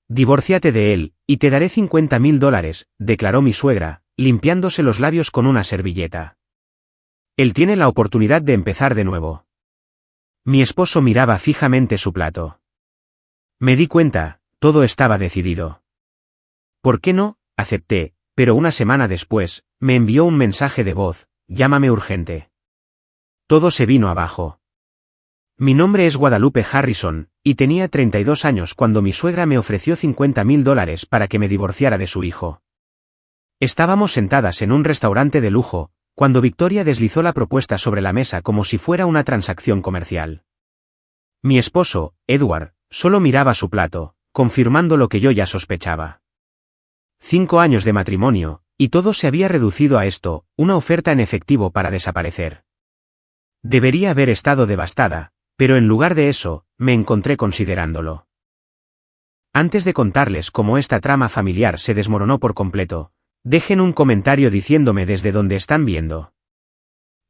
Divórciate de él, y te daré $50.000, declaró mi suegra, limpiándose los labios con una servilleta. Él tiene la oportunidad de empezar de nuevo. Mi esposo miraba fijamente su plato. Me di cuenta, todo estaba decidido. ¿Por qué no? Acepté, pero una semana después, me envió un mensaje de voz: llámame urgente. Todo se vino abajo. Mi nombre es Guadalupe Harrison, y tenía 32 años cuando mi suegra me ofreció $50.000 para que me divorciara de su hijo. Estábamos sentadas en un restaurante de lujo, cuando Victoria deslizó la propuesta sobre la mesa como si fuera una transacción comercial. Mi esposo, Edward, solo miraba su plato, confirmando lo que yo ya sospechaba. 5 años de matrimonio, y todo se había reducido a esto, una oferta en efectivo para desaparecer. Debería haber estado devastada, pero en lugar de eso, me encontré considerándolo. Antes de contarles cómo esta trama familiar se desmoronó por completo, dejen un comentario diciéndome desde dónde están viendo.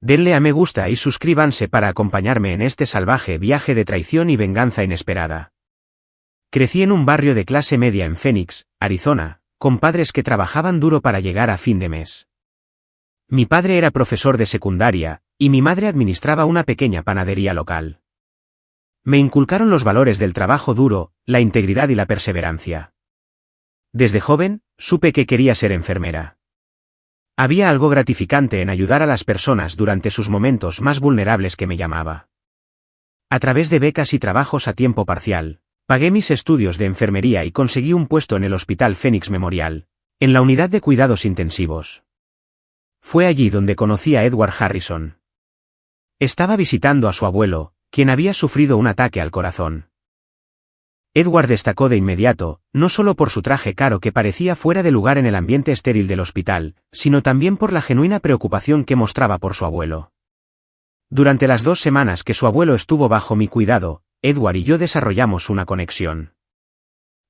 Denle a me gusta y suscríbanse para acompañarme en este salvaje viaje de traición y venganza inesperada. Crecí en un barrio de clase media en Phoenix, Arizona, con padres que trabajaban duro para llegar a fin de mes. Mi padre era profesor de secundaria, y mi madre administraba una pequeña panadería local. Me inculcaron los valores del trabajo duro, la integridad y la perseverancia. Desde joven, supe que quería ser enfermera. Había algo gratificante en ayudar a las personas durante sus momentos más vulnerables que me llamaba. A través de becas y trabajos a tiempo parcial, pagué mis estudios de enfermería y conseguí un puesto en el Hospital Phoenix Memorial, en la unidad de cuidados intensivos. Fue allí donde conocí a Edward Harrison. Estaba visitando a su abuelo, quien había sufrido un ataque al corazón. Edward destacó de inmediato, no solo por su traje caro que parecía fuera de lugar en el ambiente estéril del hospital, sino también por la genuina preocupación que mostraba por su abuelo. Durante las 2 semanas que su abuelo estuvo bajo mi cuidado, Edward y yo desarrollamos una conexión.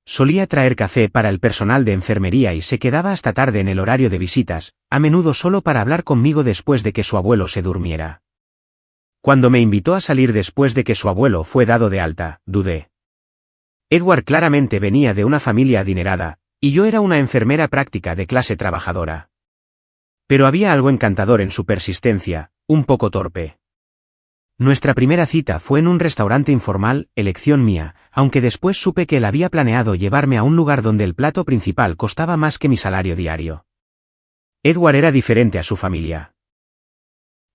Solía traer café para el personal de enfermería y se quedaba hasta tarde en el horario de visitas, a menudo solo para hablar conmigo después de que su abuelo se durmiera. Cuando me invitó a salir después de que su abuelo fue dado de alta, dudé. Edward claramente venía de una familia adinerada, y yo era una enfermera práctica de clase trabajadora. Pero había algo encantador en su persistencia, un poco torpe. Nuestra primera cita fue en un restaurante informal, elección mía, aunque después supe que él había planeado llevarme a un lugar donde el plato principal costaba más que mi salario diario. Edward era diferente a su familia.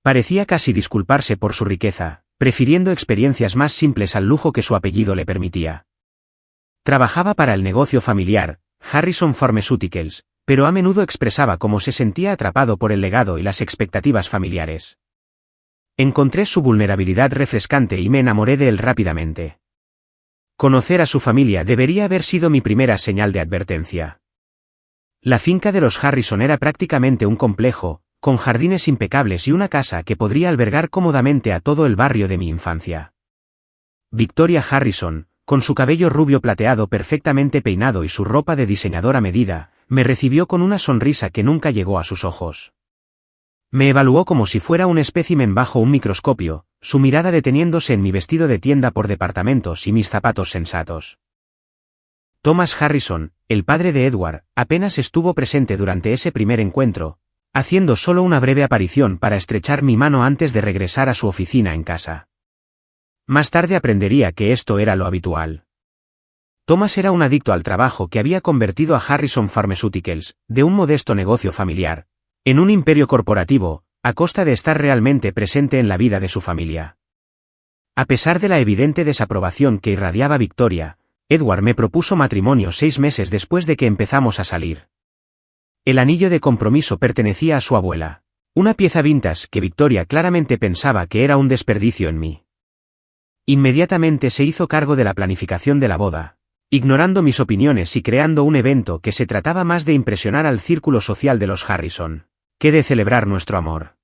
Parecía casi disculparse por su riqueza, prefiriendo experiencias más simples al lujo que su apellido le permitía. Trabajaba para el negocio familiar, Harrison Pharmaceuticals, pero a menudo expresaba cómo se sentía atrapado por el legado y las expectativas familiares. Encontré su vulnerabilidad refrescante y me enamoré de él rápidamente. Conocer a su familia debería haber sido mi primera señal de advertencia. La finca de los Harrison era prácticamente un complejo, con jardines impecables y una casa que podría albergar cómodamente a todo el barrio de mi infancia. Victoria Harrison, con su cabello rubio plateado perfectamente peinado y su ropa de diseñador a medida, me recibió con una sonrisa que nunca llegó a sus ojos. Me evaluó como si fuera un espécimen bajo un microscopio, su mirada deteniéndose en mi vestido de tienda por departamentos y mis zapatos sensatos. Thomas Harrison, el padre de Edward, apenas estuvo presente durante ese primer encuentro, haciendo solo una breve aparición para estrechar mi mano antes de regresar a su oficina en casa. Más tarde aprendería que esto era lo habitual. Thomas era un adicto al trabajo que había convertido a Harrison Pharmaceuticals, de un modesto negocio familiar, en un imperio corporativo, a costa de estar realmente presente en la vida de su familia. A pesar de la evidente desaprobación que irradiaba Victoria, Edward me propuso matrimonio 6 meses después de que empezamos a salir. El anillo de compromiso pertenecía a su abuela, una pieza vintage que Victoria claramente pensaba que era un desperdicio en mí. Inmediatamente se hizo cargo de la planificación de la boda, ignorando mis opiniones y creando un evento que se trataba más de impresionar al círculo social de los Harrison, que de celebrar nuestro amor.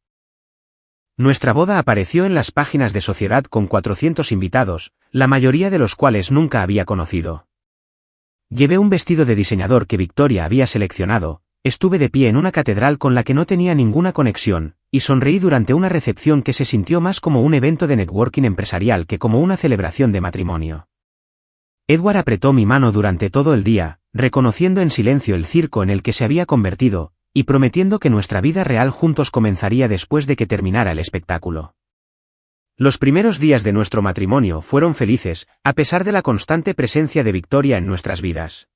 Nuestra boda apareció en las páginas de Sociedad con 400 invitados, la mayoría de los cuales nunca había conocido. Llevé un vestido de diseñador que Victoria había seleccionado, estuve de pie en una catedral con la que no tenía ninguna conexión, y sonreí durante una recepción que se sintió más como un evento de networking empresarial que como una celebración de matrimonio. Edward apretó mi mano durante todo el día, reconociendo en silencio el circo en el que se había convertido, y prometiendo que nuestra vida real juntos comenzaría después de que terminara el espectáculo. Los primeros días de nuestro matrimonio fueron felices, a pesar de la constante presencia de Victoria en nuestras vidas.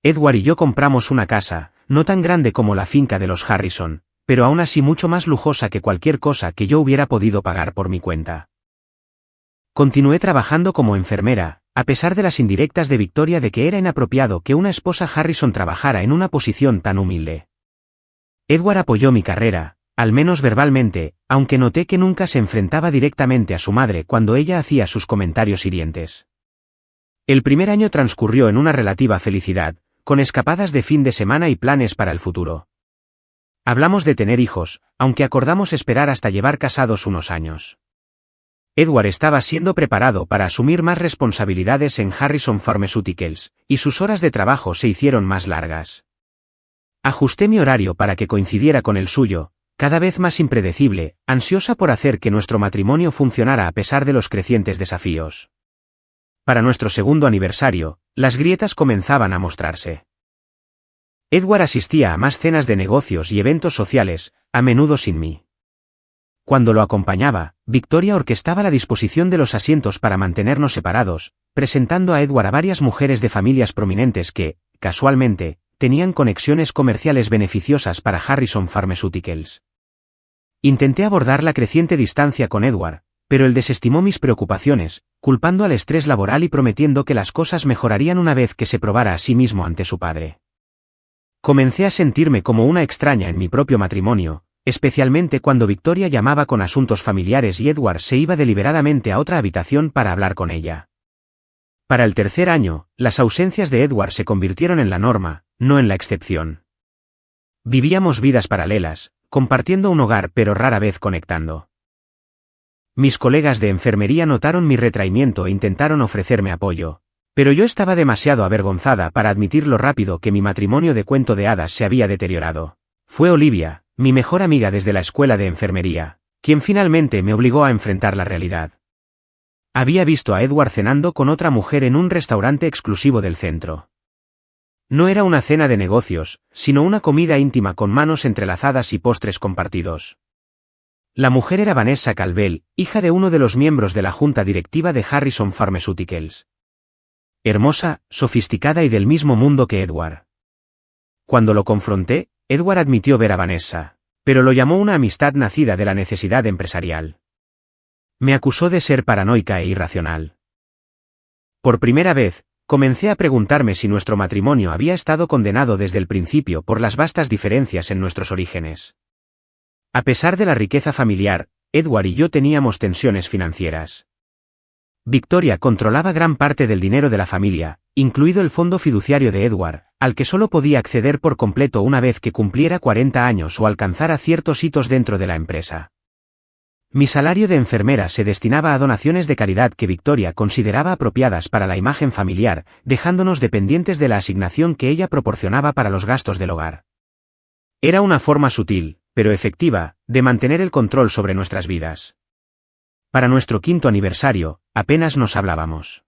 Edward y yo compramos una casa, no tan grande como la finca de los Harrison, pero aún así mucho más lujosa que cualquier cosa que yo hubiera podido pagar por mi cuenta. Continué trabajando como enfermera, a pesar de las indirectas de Victoria de que era inapropiado que una esposa Harrison trabajara en una posición tan humilde. Edward apoyó mi carrera, al menos verbalmente, aunque noté que nunca se enfrentaba directamente a su madre cuando ella hacía sus comentarios hirientes. El primer año transcurrió en una relativa felicidad, con escapadas de fin de semana y planes para el futuro. Hablamos de tener hijos, aunque acordamos esperar hasta llevar casados unos años. Edward estaba siendo preparado para asumir más responsabilidades en Harrison Pharmaceuticals, y sus horas de trabajo se hicieron más largas. Ajusté mi horario para que coincidiera con el suyo, cada vez más impredecible, ansiosa por hacer que nuestro matrimonio funcionara a pesar de los crecientes desafíos. Para nuestro segundo aniversario, las grietas comenzaban a mostrarse. Edward asistía a más cenas de negocios y eventos sociales, a menudo sin mí. Cuando lo acompañaba, Victoria orquestaba la disposición de los asientos para mantenernos separados, presentando a Edward a varias mujeres de familias prominentes que, casualmente, tenían conexiones comerciales beneficiosas para Harrison Pharmaceuticals. Intenté abordar la creciente distancia con Edward, pero él desestimó mis preocupaciones, culpando al estrés laboral y prometiendo que las cosas mejorarían una vez que se probara a sí mismo ante su padre. Comencé a sentirme como una extraña en mi propio matrimonio, especialmente cuando Victoria llamaba con asuntos familiares y Edward se iba deliberadamente a otra habitación para hablar con ella. Para el tercer año, las ausencias de Edward se convirtieron en la norma, no en la excepción. Vivíamos vidas paralelas, compartiendo un hogar pero rara vez conectando. Mis colegas de enfermería notaron mi retraimiento e intentaron ofrecerme apoyo, pero yo estaba demasiado avergonzada para admitir lo rápido que mi matrimonio de cuento de hadas se había deteriorado. Fue Olivia, mi mejor amiga desde la escuela de enfermería, quien finalmente me obligó a enfrentar la realidad. Había visto a Edward cenando con otra mujer en un restaurante exclusivo del centro. No era una cena de negocios, sino una comida íntima con manos entrelazadas y postres compartidos. La mujer era Vanessa Calvel, hija de uno de los miembros de la junta directiva de Harrison Pharmaceuticals. Hermosa, sofisticada y del mismo mundo que Edward. Cuando lo confronté, Edward admitió ver a Vanessa, pero lo llamó una amistad nacida de la necesidad empresarial. Me acusó de ser paranoica e irracional. Por primera vez, comencé a preguntarme si nuestro matrimonio había estado condenado desde el principio por las vastas diferencias en nuestros orígenes. A pesar de la riqueza familiar, Edward y yo teníamos tensiones financieras. Victoria controlaba gran parte del dinero de la familia, incluido el fondo fiduciario de Edward, al que solo podía acceder por completo una vez que cumpliera 40 años o alcanzara ciertos hitos dentro de la empresa. Mi salario de enfermera se destinaba a donaciones de caridad que Victoria consideraba apropiadas para la imagen familiar, dejándonos dependientes de la asignación que ella proporcionaba para los gastos del hogar. Era una forma sutil, pero efectiva, de mantener el control sobre nuestras vidas. Para nuestro 5º aniversario, apenas nos hablábamos.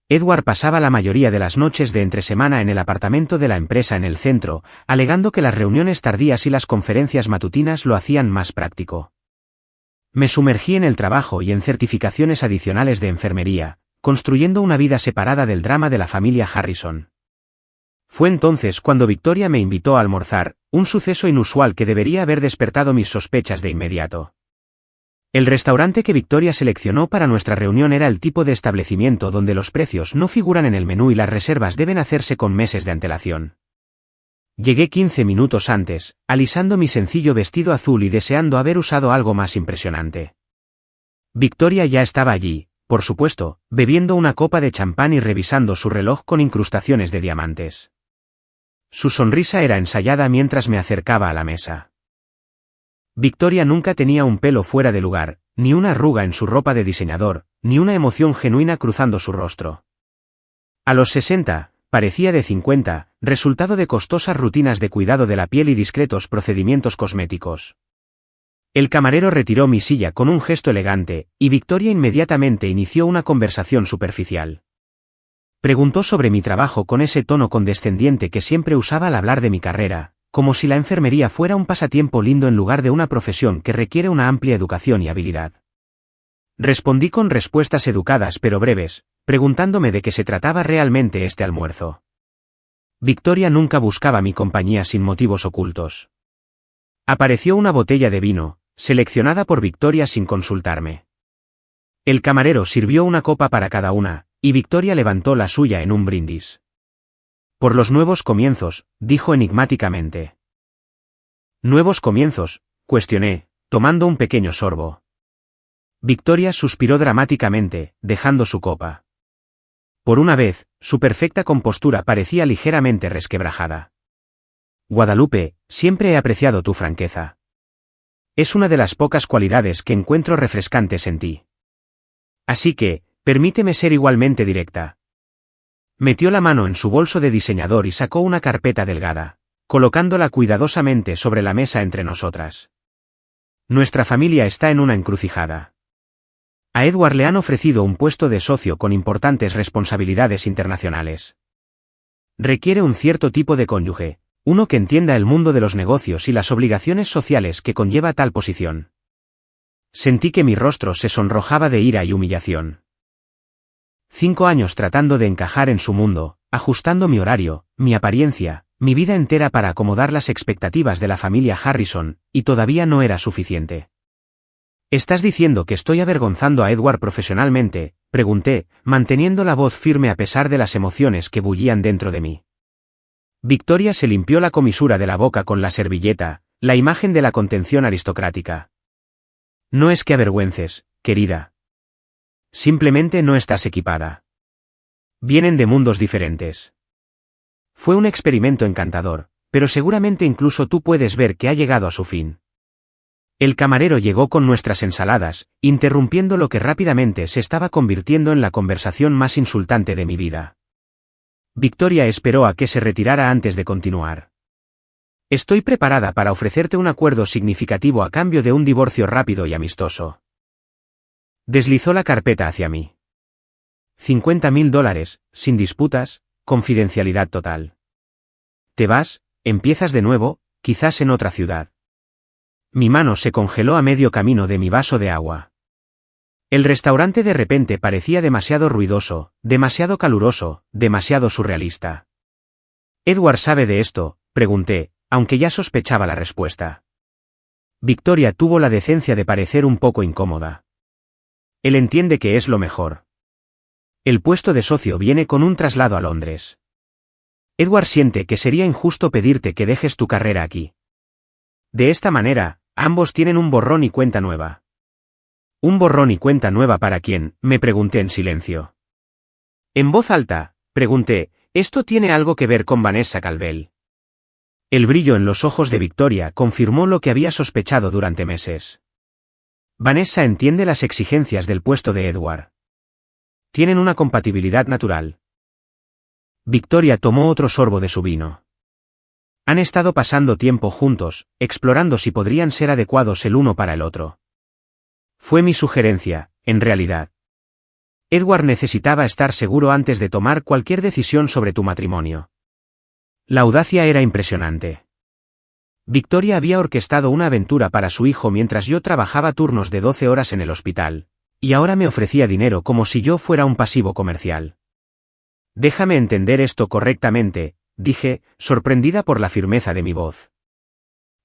Edward pasaba la mayoría de las noches de entre semana en el apartamento de la empresa en el centro, alegando que las reuniones tardías y las conferencias matutinas lo hacían más práctico. Me sumergí en el trabajo y en certificaciones adicionales de enfermería, construyendo una vida separada del drama de la familia Harrison. Fue entonces cuando Victoria me invitó a almorzar, un suceso inusual que debería haber despertado mis sospechas de inmediato. El restaurante que Victoria seleccionó para nuestra reunión era el tipo de establecimiento donde los precios no figuran en el menú y las reservas deben hacerse con meses de antelación. Llegué 15 minutos antes, alisando mi sencillo vestido azul y deseando haber usado algo más impresionante. Victoria ya estaba allí, por supuesto, bebiendo una copa de champán y revisando su reloj con incrustaciones de diamantes. Su sonrisa era ensayada mientras me acercaba a la mesa. Victoria nunca tenía un pelo fuera de lugar, ni una arruga en su ropa de diseñador, ni una emoción genuina cruzando su rostro. A los 60, parecía de 50, resultado de costosas rutinas de cuidado de la piel y discretos procedimientos cosméticos. El camarero retiró mi silla con un gesto elegante, y Victoria inmediatamente inició una conversación superficial. Preguntó sobre mi trabajo con ese tono condescendiente que siempre usaba al hablar de mi carrera, como si la enfermería fuera un pasatiempo lindo en lugar de una profesión que requiere una amplia educación y habilidad. Respondí con respuestas educadas pero breves, preguntándome de qué se trataba realmente este almuerzo. Victoria nunca buscaba mi compañía sin motivos ocultos. Apareció una botella de vino, seleccionada por Victoria sin consultarme. El camarero sirvió una copa para cada una, y Victoria levantó la suya en un brindis. Por los nuevos comienzos, dijo enigmáticamente. ¿Nuevos comienzos?, cuestioné, tomando un pequeño sorbo. Victoria suspiró dramáticamente, dejando su copa. Por una vez, su perfecta compostura parecía ligeramente resquebrajada. Guadalupe, siempre he apreciado tu franqueza. Es una de las pocas cualidades que encuentro refrescantes en ti. Así que, permíteme ser igualmente directa. Metió la mano en su bolso de diseñador y sacó una carpeta delgada, colocándola cuidadosamente sobre la mesa entre nosotras. Nuestra familia está en una encrucijada. A Edward le han ofrecido un puesto de socio con importantes responsabilidades internacionales. Requiere un cierto tipo de cónyuge, uno que entienda el mundo de los negocios y las obligaciones sociales que conlleva tal posición. Sentí que mi rostro se sonrojaba de ira y humillación. 5 años tratando de encajar en su mundo, ajustando mi horario, mi apariencia, mi vida entera para acomodar las expectativas de la familia Harrison, y todavía no era suficiente. ¿Estás diciendo que estoy avergonzando a Edward profesionalmente?, pregunté, manteniendo la voz firme a pesar de las emociones que bullían dentro de mí. Victoria se limpió la comisura de la boca con la servilleta, la imagen de la contención aristocrática. No es que avergüences, querida. Simplemente no estás equipada. Vienen de mundos diferentes. Fue un experimento encantador, pero seguramente incluso tú puedes ver que ha llegado a su fin. El camarero llegó con nuestras ensaladas, interrumpiendo lo que rápidamente se estaba convirtiendo en la conversación más insultante de mi vida. Victoria esperó a que se retirara antes de continuar. Estoy preparada para ofrecerte un acuerdo significativo a cambio de un divorcio rápido y amistoso. Deslizó la carpeta hacia mí. $50.000, sin disputas, confidencialidad total. Te vas, empiezas de nuevo, quizás en otra ciudad. Mi mano se congeló a medio camino de mi vaso de agua. El restaurante de repente parecía demasiado ruidoso, demasiado caluroso, demasiado surrealista. ¿Edward sabe de esto?, pregunté, aunque ya sospechaba la respuesta. Victoria tuvo la decencia de parecer un poco incómoda. Él entiende que es lo mejor. El puesto de socio viene con un traslado a Londres. Edward siente que sería injusto pedirte que dejes tu carrera aquí. De esta manera, ambos tienen un borrón y cuenta nueva. ¿Un borrón y cuenta nueva para quién?, me pregunté en silencio. En voz alta, pregunté, ¿esto tiene algo que ver con Vanessa Calvel? El brillo en los ojos de Victoria confirmó lo que había sospechado durante meses. Vanessa entiende las exigencias del puesto de Edward. Tienen una compatibilidad natural. Victoria tomó otro sorbo de su vino. Han estado pasando tiempo juntos, explorando si podrían ser adecuados el uno para el otro. Fue mi sugerencia, en realidad. Edward necesitaba estar seguro antes de tomar cualquier decisión sobre tu matrimonio. La audacia era impresionante. Victoria había orquestado una aventura para su hijo mientras yo trabajaba turnos de 12 horas en el hospital, y ahora me ofrecía dinero como si yo fuera un pasivo comercial. Déjame entender esto correctamente, dije, sorprendida por la firmeza de mi voz.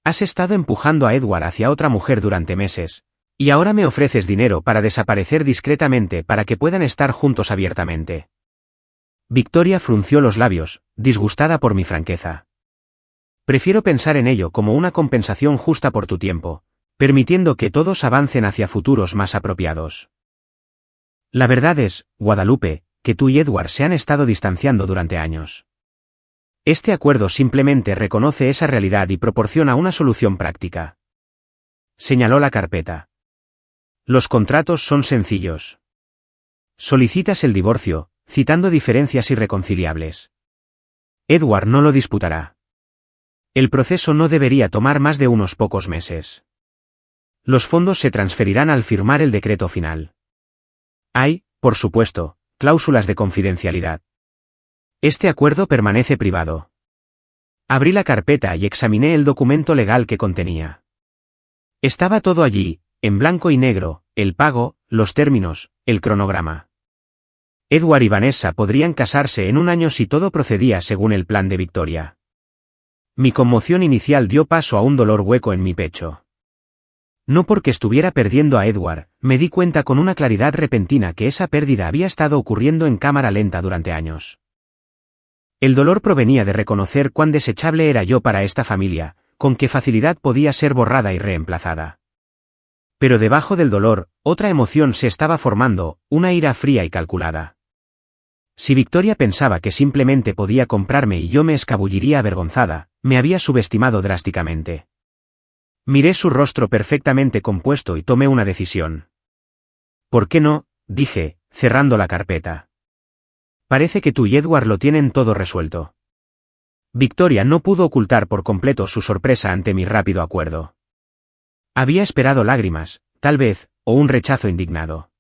Has estado empujando a Edward hacia otra mujer durante meses, y ahora me ofreces dinero para desaparecer discretamente para que puedan estar juntos abiertamente. Victoria frunció los labios, disgustada por mi franqueza. Prefiero pensar en ello como una compensación justa por tu tiempo, permitiendo que todos avancen hacia futuros más apropiados. La verdad es, Guadalupe, que tú y Edward se han estado distanciando durante años. Este acuerdo simplemente reconoce esa realidad y proporciona una solución práctica. Señaló la carpeta. Los contratos son sencillos. Solicitas el divorcio, citando diferencias irreconciliables. Edward no lo disputará. El proceso no debería tomar más de unos pocos meses. Los fondos se transferirán al firmar el decreto final. Hay, por supuesto, cláusulas de confidencialidad. Este acuerdo permanece privado. Abrí la carpeta y examiné el documento legal que contenía. Estaba todo allí, en blanco y negro, el pago, los términos, el cronograma. Edward y Vanessa podrían casarse en un año si todo procedía según el plan de Victoria. Mi conmoción inicial dio paso a un dolor hueco en mi pecho. No porque estuviera perdiendo a Edward, me di cuenta con una claridad repentina que esa pérdida había estado ocurriendo en cámara lenta durante años. El dolor provenía de reconocer cuán desechable era yo para esta familia, con qué facilidad podía ser borrada y reemplazada. Pero debajo del dolor, otra emoción se estaba formando, una ira fría y calculada. Si Victoria pensaba que simplemente podía comprarme y yo me escabulliría avergonzada, me había subestimado drásticamente. Miré su rostro perfectamente compuesto y tomé una decisión. ¿Por qué no?, dije, cerrando la carpeta. Parece que tú y Edward lo tienen todo resuelto. Victoria no pudo ocultar por completo su sorpresa ante mi rápido acuerdo. Había esperado lágrimas, tal vez, o un rechazo indignado.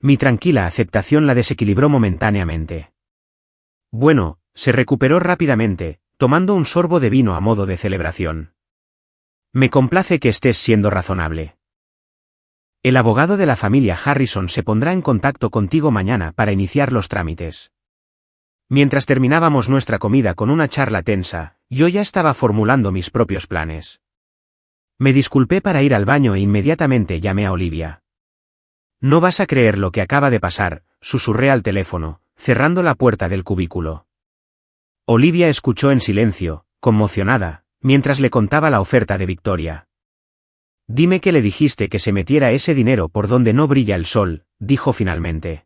Mi tranquila aceptación la desequilibró momentáneamente. Bueno, se recuperó rápidamente, tomando un sorbo de vino a modo de celebración. Me complace que estés siendo razonable. El abogado de la familia Harrison se pondrá en contacto contigo mañana para iniciar los trámites. Mientras terminábamos nuestra comida con una charla tensa, yo ya estaba formulando mis propios planes. Me disculpé para ir al baño e inmediatamente llamé a Olivia. No vas a creer lo que acaba de pasar, susurré al teléfono, cerrando la puerta del cubículo. Olivia escuchó en silencio, conmocionada, mientras le contaba la oferta de Victoria. Dime que le dijiste que se metiera ese dinero por donde no brilla el sol, dijo finalmente.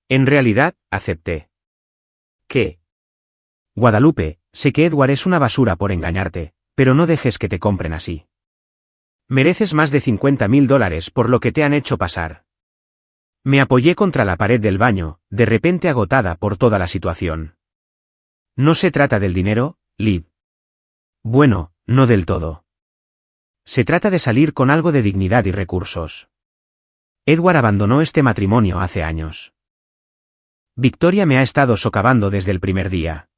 En realidad, acepté. ¿Qué? Guadalupe, sé que Edward es una basura por engañarte, pero no dejes que te compren así. Mereces más de $50,000 por lo que te han hecho pasar. Me apoyé contra la pared del baño, de repente agotada por toda la situación. No se trata del dinero, Liv. Bueno, no del todo. Se trata de salir con algo de dignidad y recursos. Edward abandonó este matrimonio hace años. Victoria me ha estado socavando desde el primer día.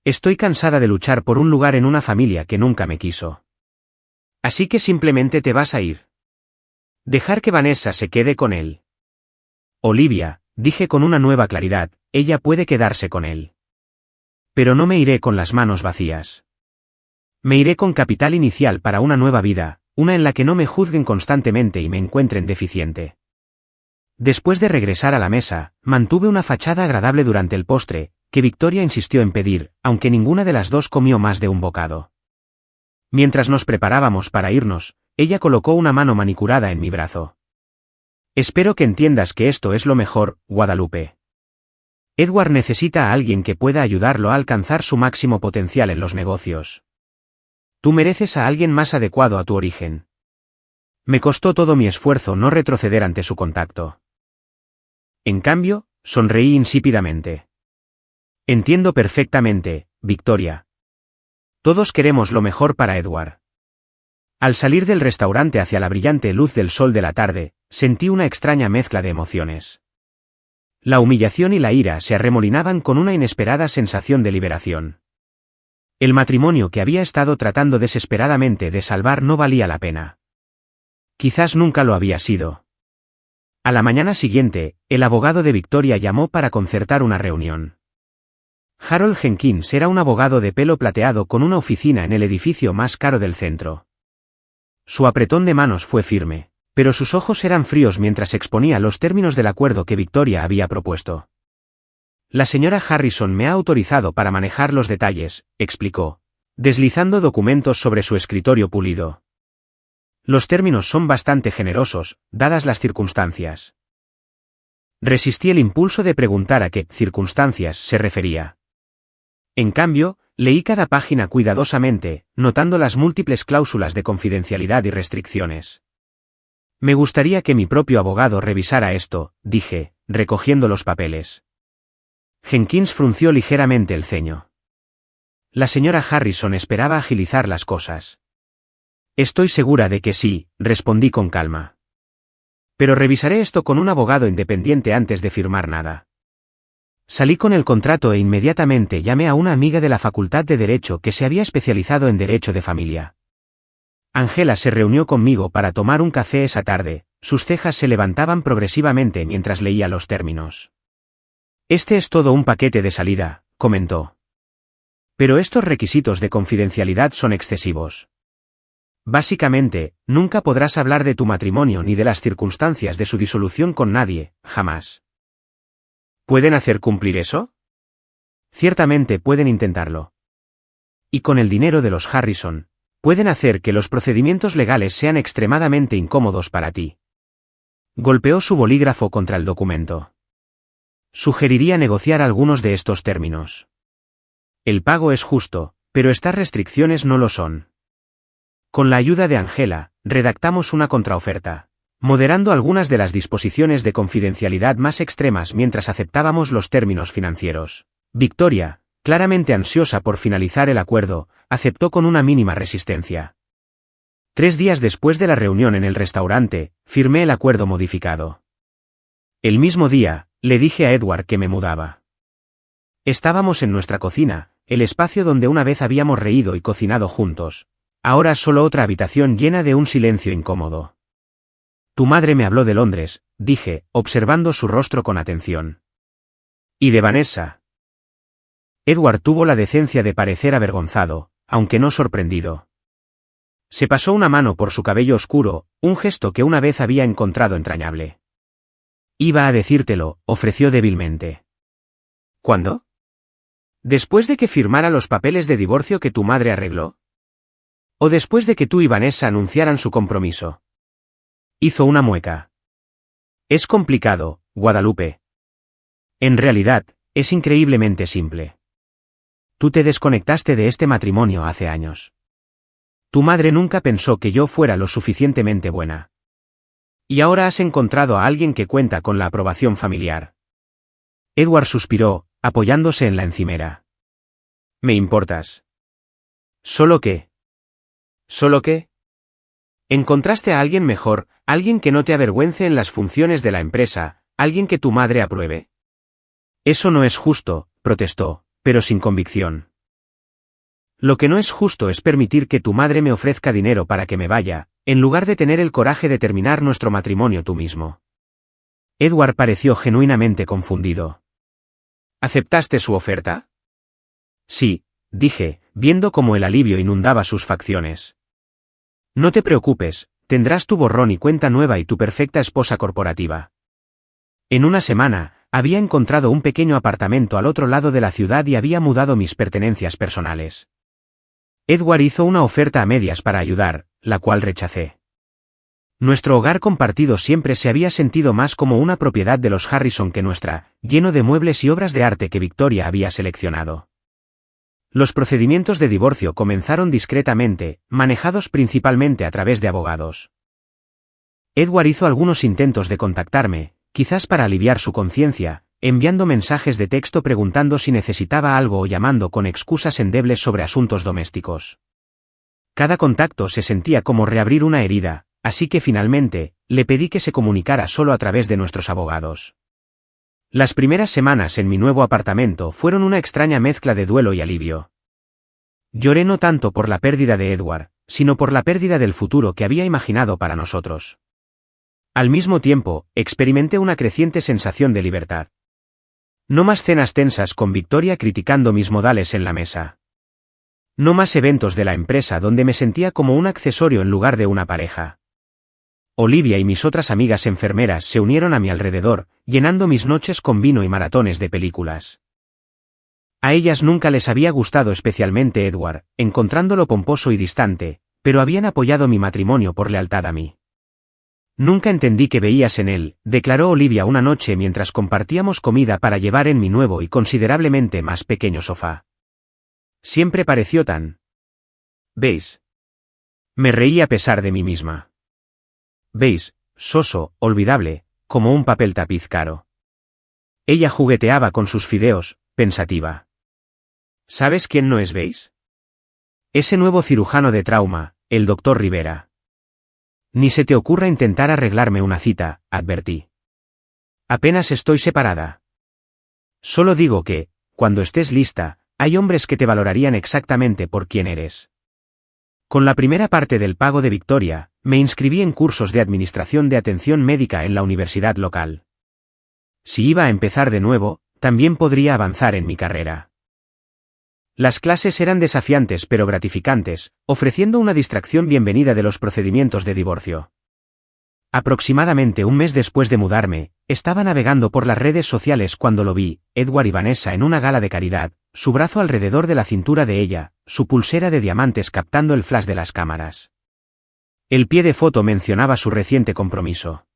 Estoy cansada de luchar por un lugar en una familia que nunca me quiso. Así que simplemente te vas a ir. Dejar que Vanessa se quede con él. Olivia, dije con una nueva claridad, ella puede quedarse con él. Pero no me iré con las manos vacías. Me iré con capital inicial para una nueva vida, una en la que no me juzguen constantemente y me encuentren deficiente. Después de regresar a la mesa, mantuve una fachada agradable durante el postre, que Victoria insistió en pedir, aunque ninguna de las dos comió más de un bocado. Mientras nos preparábamos para irnos, ella colocó una mano manicurada en mi brazo. Espero que entiendas que esto es lo mejor, Guadalupe. Edward necesita a alguien que pueda ayudarlo a alcanzar su máximo potencial en los negocios. Tú mereces a alguien más adecuado a tu origen. Me costó todo mi esfuerzo no retroceder ante su contacto. En cambio, sonreí insípidamente. Entiendo perfectamente, Victoria. Todos queremos lo mejor para Edward. Al salir del restaurante hacia la brillante luz del sol de la tarde, sentí una extraña mezcla de emociones. La humillación y la ira se arremolinaban con una inesperada sensación de liberación. El matrimonio que había estado tratando desesperadamente de salvar no valía la pena. Quizás nunca lo había sido. A la mañana siguiente, el abogado de Victoria llamó para concertar una reunión. Harold Jenkins era un abogado de pelo plateado con una oficina en el edificio más caro del centro. Su apretón de manos fue firme, pero sus ojos eran fríos mientras exponía los términos del acuerdo que Victoria había propuesto. La señora Harrison me ha autorizado para manejar los detalles, explicó, deslizando documentos sobre su escritorio pulido. Los términos son bastante generosos, dadas las circunstancias. Resistí el impulso de preguntar a qué circunstancias se refería. En cambio, leí cada página cuidadosamente, notando las múltiples cláusulas de confidencialidad y restricciones. Me gustaría que mi propio abogado revisara esto, dije, recogiendo los papeles. Jenkins frunció ligeramente el ceño. La señora Harrison esperaba agilizar las cosas. Estoy segura de que sí, respondí con calma. Pero revisaré esto con un abogado independiente antes de firmar nada. Salí con el contrato e inmediatamente llamé a una amiga de la Facultad de Derecho que se había especializado en Derecho de Familia. Angela se reunió conmigo para tomar un café esa tarde, sus cejas se levantaban progresivamente mientras leía los términos. Este es todo un paquete de salida, comentó. Pero estos requisitos de confidencialidad son excesivos. Básicamente, nunca podrás hablar de tu matrimonio ni de las circunstancias de su disolución con nadie, jamás. ¿Pueden hacer cumplir eso? Ciertamente pueden intentarlo. Y con el dinero de los Harrison, pueden hacer que los procedimientos legales sean extremadamente incómodos para ti. Golpeó su bolígrafo contra el documento. Sugeriría negociar algunos de estos términos. El pago es justo, pero estas restricciones no lo son. Con la ayuda de Angela, redactamos una contraoferta, moderando algunas de las disposiciones de confidencialidad más extremas mientras aceptábamos los términos financieros. Victoria, claramente ansiosa por finalizar el acuerdo, aceptó con una mínima resistencia. 3 días después de la reunión en el restaurante, firmé el acuerdo modificado. El mismo día, le dije a Edward que me mudaba. Estábamos en nuestra cocina, el espacio donde una vez habíamos reído y cocinado juntos. Ahora solo otra habitación llena de un silencio incómodo. Tu madre me habló de Londres, dije, observando su rostro con atención. ¿Y de Vanessa? Edward tuvo la decencia de parecer avergonzado, aunque no sorprendido. Se pasó una mano por su cabello oscuro, un gesto que una vez había encontrado entrañable. Iba a decírtelo, ofreció débilmente. ¿Cuándo? ¿Después de que firmara los papeles de divorcio que tu madre arregló? ¿O después de que tú y Vanessa anunciaran su compromiso? Hizo una mueca. Es complicado, Guadalupe. En realidad, es increíblemente simple. Tú te desconectaste de este matrimonio hace años. Tu madre nunca pensó que yo fuera lo suficientemente buena. Y ahora has encontrado a alguien que cuenta con la aprobación familiar. Edward suspiró, apoyándose en la encimera. ¿Me importas? ¿Solo qué? ¿Solo qué? Encontraste a alguien mejor, alguien que no te avergüence en las funciones de la empresa, alguien que tu madre apruebe. Eso no es justo, protestó, pero sin convicción. Lo que no es justo es permitir que tu madre me ofrezca dinero para que me vaya, en lugar de tener el coraje de terminar nuestro matrimonio tú mismo. Edward pareció genuinamente confundido. ¿Aceptaste su oferta? Sí, dije, viendo cómo el alivio inundaba sus facciones. No te preocupes, tendrás tu borrón y cuenta nueva y tu perfecta esposa corporativa. En una semana, había encontrado un pequeño apartamento al otro lado de la ciudad y había mudado mis pertenencias personales. Edward hizo una oferta a medias para ayudar, la cual rechacé. Nuestro hogar compartido siempre se había sentido más como una propiedad de los Harrison que nuestra, lleno de muebles y obras de arte que Victoria había seleccionado. Los procedimientos de divorcio comenzaron discretamente, manejados principalmente a través de abogados. Edward hizo algunos intentos de contactarme, quizás para aliviar su conciencia, enviando mensajes de texto preguntando si necesitaba algo o llamando con excusas endebles sobre asuntos domésticos. Cada contacto se sentía como reabrir una herida, así que finalmente, le pedí que se comunicara solo a través de nuestros abogados. Las primeras semanas en mi nuevo apartamento fueron una extraña mezcla de duelo y alivio. Lloré no tanto por la pérdida de Edward, sino por la pérdida del futuro que había imaginado para nosotros. Al mismo tiempo, experimenté una creciente sensación de libertad. No más cenas tensas con Victoria criticando mis modales en la mesa. No más eventos de la empresa donde me sentía como un accesorio en lugar de una pareja. Olivia y mis otras amigas enfermeras se unieron a mi alrededor, llenando mis noches con vino y maratones de películas. A ellas nunca les había gustado especialmente Edward, encontrándolo pomposo y distante, pero habían apoyado mi matrimonio por lealtad a mí. Nunca entendí que veías en él, declaró Olivia una noche mientras compartíamos comida para llevar en mi nuevo y considerablemente más pequeño sofá. Siempre pareció tan... ¿Veis? Me reí a pesar de mí misma. ¿Veis? Soso, olvidable, como un papel tapiz caro. Ella jugueteaba con sus fideos, pensativa. ¿Sabes quién no es Veis? Ese nuevo cirujano de trauma, el doctor Rivera. Ni se te ocurra intentar arreglarme una cita, advertí. Apenas estoy separada. Solo digo que, cuando estés lista, hay hombres que te valorarían exactamente por quién eres. Con la primera parte del pago de Victoria, me inscribí en cursos de administración de atención médica en la universidad local. Si iba a empezar de nuevo, también podría avanzar en mi carrera. Las clases eran desafiantes pero gratificantes, ofreciendo una distracción bienvenida de los procedimientos de divorcio. Aproximadamente un mes después de mudarme, estaba navegando por las redes sociales cuando lo vi, Edward y Vanessa en una gala de caridad, su brazo alrededor de la cintura de ella, su pulsera de diamantes captando el flash de las cámaras. El pie de foto mencionaba su reciente compromiso.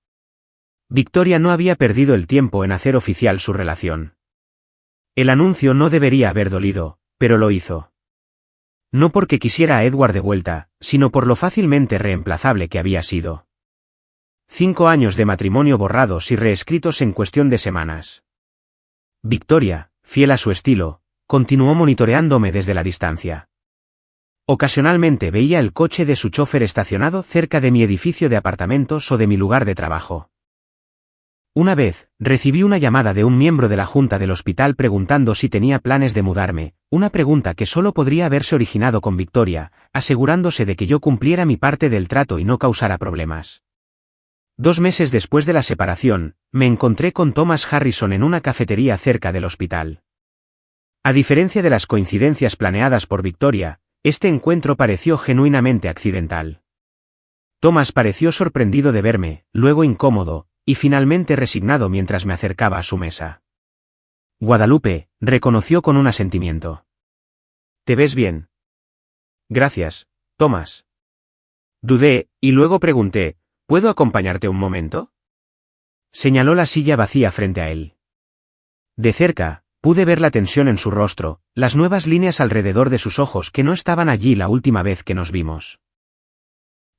Victoria no había perdido el tiempo en hacer oficial su relación. El anuncio no debería haber dolido, pero lo hizo. No porque quisiera a Edward de vuelta, sino por lo fácilmente reemplazable que había sido. 5 años de matrimonio borrados y reescritos en cuestión de semanas. Victoria, fiel a su estilo, continuó monitoreándome desde la distancia. Ocasionalmente veía el coche de su chofer estacionado cerca de mi edificio de apartamentos o de mi lugar de trabajo. Una vez, recibí una llamada de un miembro de la junta del hospital preguntando si tenía planes de mudarme, una pregunta que solo podría haberse originado con Victoria, asegurándose de que yo cumpliera mi parte del trato y no causara problemas. 2 meses después de la separación, me encontré con Thomas Harrison en una cafetería cerca del hospital. A diferencia de las coincidencias planeadas por Victoria, este encuentro pareció genuinamente accidental. Thomas pareció sorprendido de verme, luego incómodo, y finalmente resignado mientras me acercaba a su mesa. Guadalupe, reconoció con un asentimiento. ¿Te ves bien? Gracias, Thomas. Dudé, y luego pregunté, ¿puedo acompañarte un momento? Señaló la silla vacía frente a él. De cerca, pude ver la tensión en su rostro, las nuevas líneas alrededor de sus ojos que no estaban allí la última vez que nos vimos.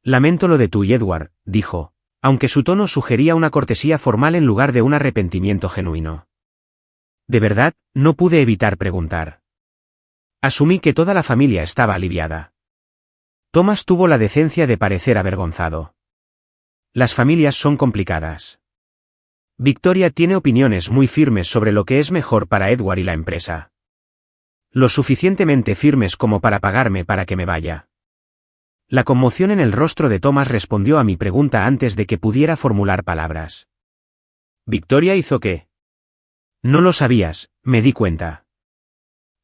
Lamento lo de tú y Edward, dijo, aunque su tono sugería una cortesía formal en lugar de un arrepentimiento genuino. De verdad, no pude evitar preguntar. Asumí que toda la familia estaba aliviada. Thomas tuvo la decencia de parecer avergonzado. Las familias son complicadas. Victoria tiene opiniones muy firmes sobre lo que es mejor para Edward y la empresa. Lo suficientemente firmes como para pagarme para que me vaya. La conmoción en el rostro de Thomas respondió a mi pregunta antes de que pudiera formular palabras. ¿Victoria hizo qué? No lo sabías, me di cuenta.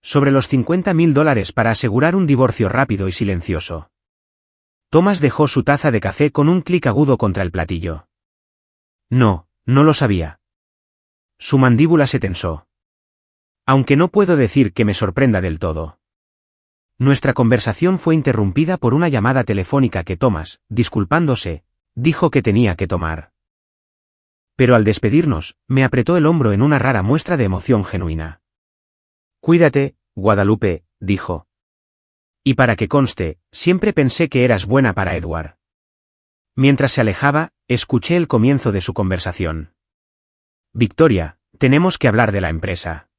Sobre los $50,000 para asegurar un divorcio rápido y silencioso. Thomas dejó su taza de café con un clic agudo contra el platillo. No, no lo sabía. Su mandíbula se tensó. Aunque no puedo decir que me sorprenda del todo. Nuestra conversación fue interrumpida por una llamada telefónica que Thomas, disculpándose, dijo que tenía que tomar. Pero al despedirnos, me apretó el hombro en una rara muestra de emoción genuina. Cuídate, Guadalupe, dijo. Y para que conste, siempre pensé que eras buena para Edward. Mientras se alejaba, escuché el comienzo de su conversación. Victoria, tenemos que hablar de la empresa.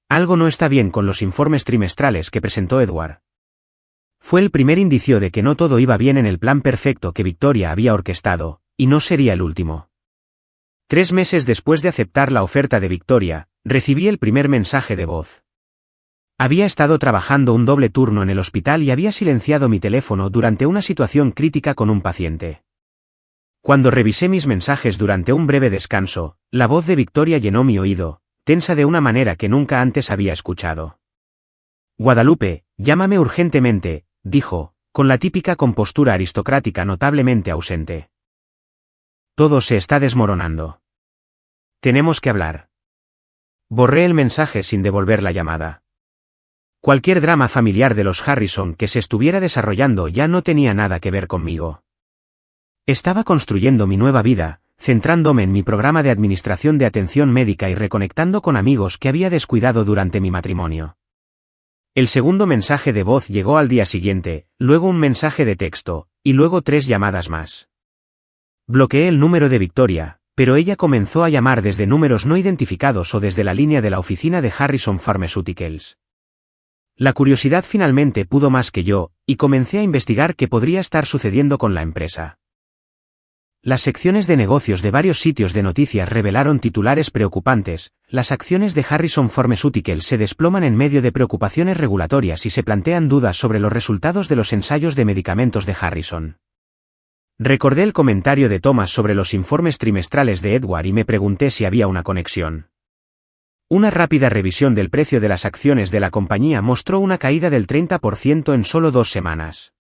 Algo no está bien con los informes trimestrales que presentó Edward. Fue el primer indicio de que no todo iba bien en el plan perfecto que Victoria había orquestado, y no sería el último. 3 meses después de aceptar la oferta de Victoria, recibí el primer mensaje de voz. Había estado trabajando un doble turno en el hospital y había silenciado mi teléfono durante una situación crítica con un paciente. Cuando revisé mis mensajes durante un breve descanso, la voz de Victoria llenó mi oído, tensa de una manera que nunca antes había escuchado. Guadalupe, llámame urgentemente, dijo, con la típica compostura aristocrática notablemente ausente. Todo se está desmoronando. Tenemos que hablar. Borré el mensaje sin devolver la llamada. Cualquier drama familiar de los Harrison que se estuviera desarrollando ya no tenía nada que ver conmigo. Estaba construyendo mi nueva vida, centrándome en mi programa de administración de atención médica y reconectando con amigos que había descuidado durante mi matrimonio. El segundo mensaje de voz llegó al día siguiente, luego un mensaje de texto, y luego 3 llamadas más. Bloqueé el número de Victoria, pero ella comenzó a llamar desde números no identificados o desde la línea de la oficina de Harrison Pharmaceuticals. La curiosidad finalmente pudo más que yo, y comencé a investigar qué podría estar sucediendo con la empresa. Las secciones de negocios de varios sitios de noticias revelaron titulares preocupantes. Las acciones de Harrison Pharmaceuticals se desploman en medio de preocupaciones regulatorias y se plantean dudas sobre los resultados de los ensayos de medicamentos de Harrison. Recordé el comentario de Thomas sobre los informes trimestrales de Edward y me pregunté si había una conexión. Una rápida revisión del precio de las acciones de la compañía mostró una caída del 30% en solo 2 semanas.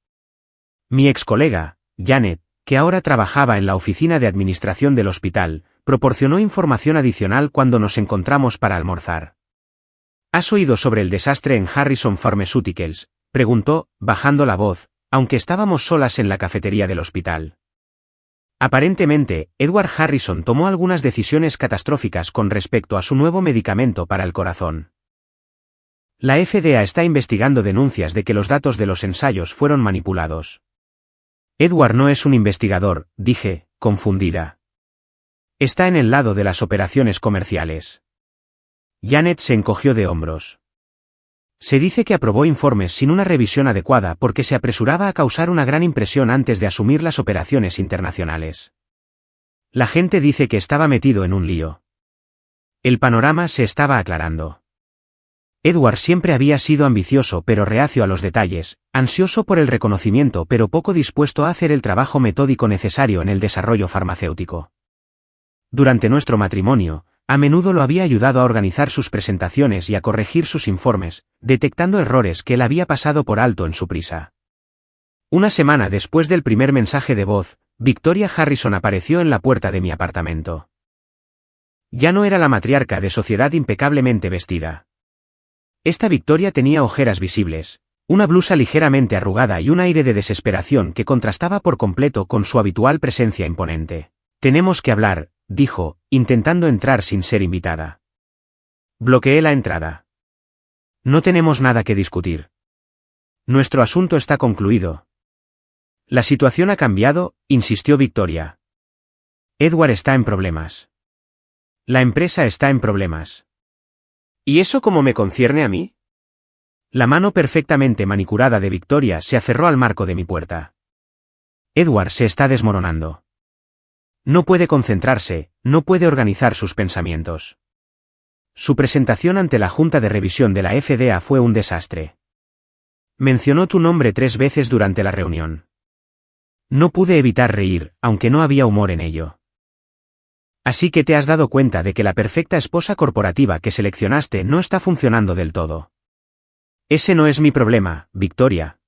Mi ex colega, Janet, que ahora trabajaba en la oficina de administración del hospital, proporcionó información adicional cuando nos encontramos para almorzar. ¿Has oído sobre el desastre en Harrison Pharmaceuticals?, preguntó, bajando la voz, aunque estábamos solas en la cafetería del hospital. Aparentemente, Edward Harrison tomó algunas decisiones catastróficas con respecto a su nuevo medicamento para el corazón. La FDA está investigando denuncias de que los datos de los ensayos fueron manipulados. Edward no es un investigador, dije, confundida. Está en el lado de las operaciones comerciales. Janet se encogió de hombros. Se dice que aprobó informes sin una revisión adecuada porque se apresuraba a causar una gran impresión antes de asumir las operaciones internacionales. La gente dice que estaba metido en un lío. El panorama se estaba aclarando. Edward siempre había sido ambicioso pero reacio a los detalles, ansioso por el reconocimiento pero poco dispuesto a hacer el trabajo metódico necesario en el desarrollo farmacéutico. Durante nuestro matrimonio, a menudo lo había ayudado a organizar sus presentaciones y a corregir sus informes, detectando errores que él había pasado por alto en su prisa. Una semana después del primer mensaje de voz, Victoria Harrison apareció en la puerta de mi apartamento. Ya no era la matriarca de sociedad impecablemente vestida. Esta Victoria tenía ojeras visibles, una blusa ligeramente arrugada y un aire de desesperación que contrastaba por completo con su habitual presencia imponente. «Tenemos que hablar», dijo, intentando entrar sin ser invitada. Bloqueé la entrada. «No tenemos nada que discutir. Nuestro asunto está concluido». «La situación ha cambiado», insistió Victoria. «Edward está en problemas. La empresa está en problemas». ¿Y eso cómo me concierne a mí? La mano perfectamente manicurada de Victoria se aferró al marco de mi puerta. Edward se está desmoronando. No puede concentrarse, no puede organizar sus pensamientos. Su presentación ante la Junta de Revisión de la FDA fue un desastre. Mencionó tu nombre 3 veces durante la reunión. No pude evitar reír, aunque no había humor en ello. Así que te has dado cuenta de que la perfecta esposa corporativa que seleccionaste no está funcionando del todo. Ese no es mi problema, Victoria.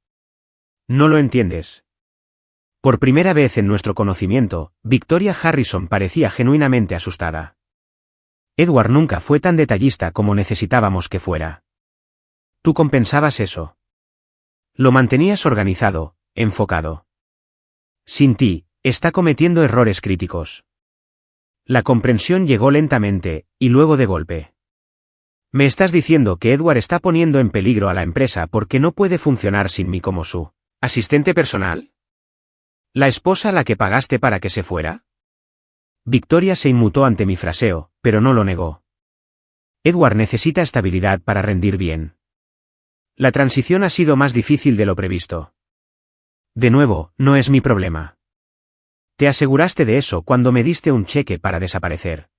No lo entiendes. Por primera vez en nuestro conocimiento, Victoria Harrison parecía genuinamente asustada. Edward nunca fue tan detallista como necesitábamos que fuera. Tú compensabas eso. Lo mantenías organizado, enfocado. Sin ti, está cometiendo errores críticos. La comprensión llegó lentamente, y luego de golpe. ¿Me estás diciendo que Edward está poniendo en peligro a la empresa porque no puede funcionar sin mí como su asistente personal? ¿La esposa a la que pagaste para que se fuera? Victoria se inmutó ante mi fraseo, pero no lo negó. Edward necesita estabilidad para rendir bien. La transición ha sido más difícil de lo previsto. De nuevo, no es mi problema. Te aseguraste de eso cuando me diste un cheque para desaparecer.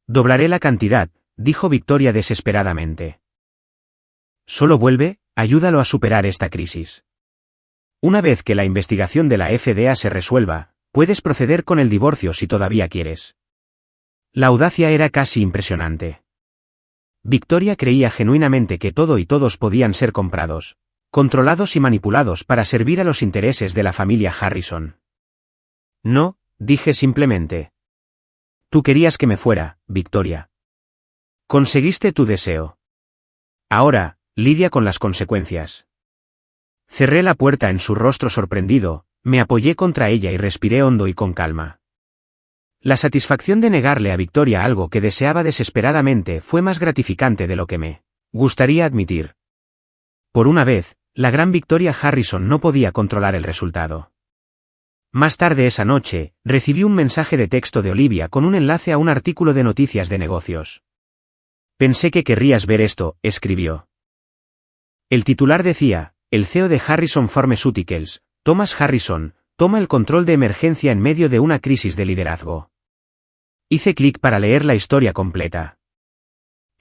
Doblaré la cantidad, dijo Victoria desesperadamente. Solo vuelve, ayúdalo a superar esta crisis. Una vez que la investigación de la FDA se resuelva, puedes proceder con el divorcio si todavía quieres. La audacia era casi impresionante. Victoria creía genuinamente que todo y todos podían ser comprados, controlados y manipulados para servir a los intereses de la familia Harrison. No, dije simplemente. Tú querías que me fuera, Victoria. Conseguiste tu deseo. Ahora, lidia con las consecuencias. Cerré la puerta en su rostro sorprendido, me apoyé contra ella y respiré hondo y con calma. La satisfacción de negarle a Victoria algo que deseaba desesperadamente fue más gratificante de lo que me gustaría admitir. Por una vez, la gran Victoria Harrison no podía controlar el resultado. Más tarde esa noche, recibí un mensaje de texto de Olivia con un enlace a un artículo de noticias de negocios. Pensé que querrías ver esto, escribió. El titular decía, el CEO de Harrison Pharmaceuticals, Thomas Harrison, Toma el control de emergencia en medio de una crisis de liderazgo. Hice clic para leer la historia completa.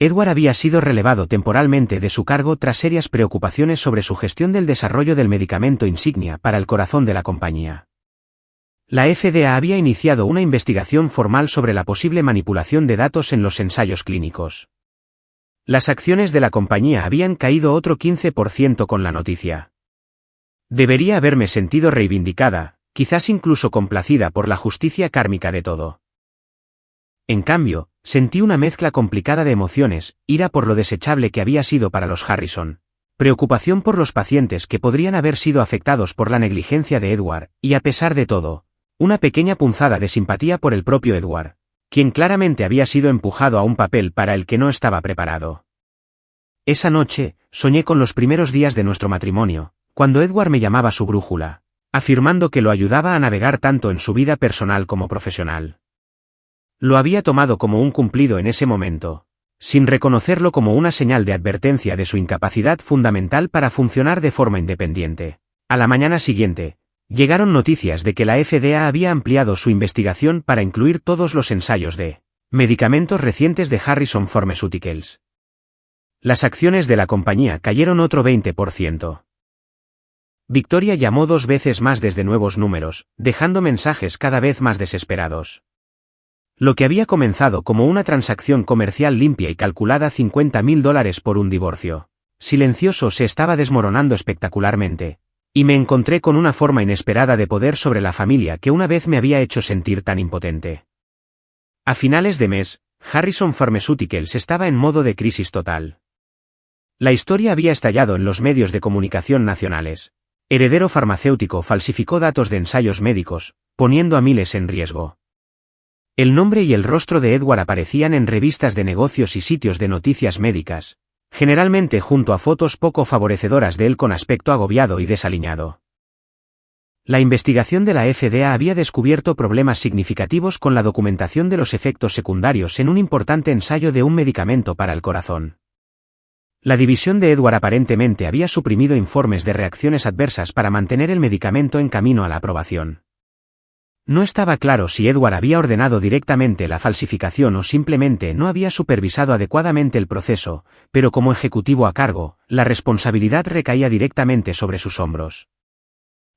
Edward había sido relevado temporalmente de su cargo tras serias preocupaciones sobre su gestión del desarrollo del medicamento insignia para el corazón de la compañía. La FDA había iniciado una investigación formal sobre la posible manipulación de datos en los ensayos clínicos. Las acciones de la compañía habían caído otro 15% con la noticia. Debería haberme sentido reivindicada, quizás incluso complacida por la justicia kármica de todo. En cambio, sentí una mezcla complicada de emociones, ira por lo desechable que había sido para los Harrison, preocupación por los pacientes que podrían haber sido afectados por la negligencia de Edward, y a pesar de todo, una pequeña punzada de simpatía por el propio Edward, quien claramente había sido empujado a un papel para el que no estaba preparado. Esa noche, soñé con los primeros días de nuestro matrimonio, cuando Edward me llamaba su brújula, afirmando que lo ayudaba a navegar tanto en su vida personal como profesional. Lo había tomado como un cumplido en ese momento, sin reconocerlo como una señal de advertencia de su incapacidad fundamental para funcionar de forma independiente. A la mañana siguiente, llegaron noticias de que la FDA había ampliado su investigación para incluir todos los ensayos de medicamentos recientes de Harrison Pharmaceuticals. Las acciones de la compañía cayeron otro 20%. Victoria llamó 2 veces más desde nuevos números, dejando mensajes cada vez más desesperados. Lo que había comenzado como una transacción comercial limpia y calculada $50,000 por un divorcio silencioso se estaba desmoronando espectacularmente, y me encontré con una forma inesperada de poder sobre la familia que una vez me había hecho sentir tan impotente. A finales de mes, Harrison Pharmaceuticals estaba en modo de crisis total. La historia había estallado en los medios de comunicación nacionales. Heredero farmacéutico falsificó datos de ensayos médicos, poniendo a miles en riesgo. El nombre y el rostro de Edward aparecían en revistas de negocios y sitios de noticias médicas, generalmente junto a fotos poco favorecedoras de él con aspecto agobiado y desaliñado. La investigación de la FDA había descubierto problemas significativos con la documentación de los efectos secundarios en un importante ensayo de un medicamento para el corazón. La división de Edward aparentemente había suprimido informes de reacciones adversas para mantener el medicamento en camino a la aprobación. No estaba claro si Edward había ordenado directamente la falsificación o simplemente no había supervisado adecuadamente el proceso, pero como ejecutivo a cargo, la responsabilidad recaía directamente sobre sus hombros.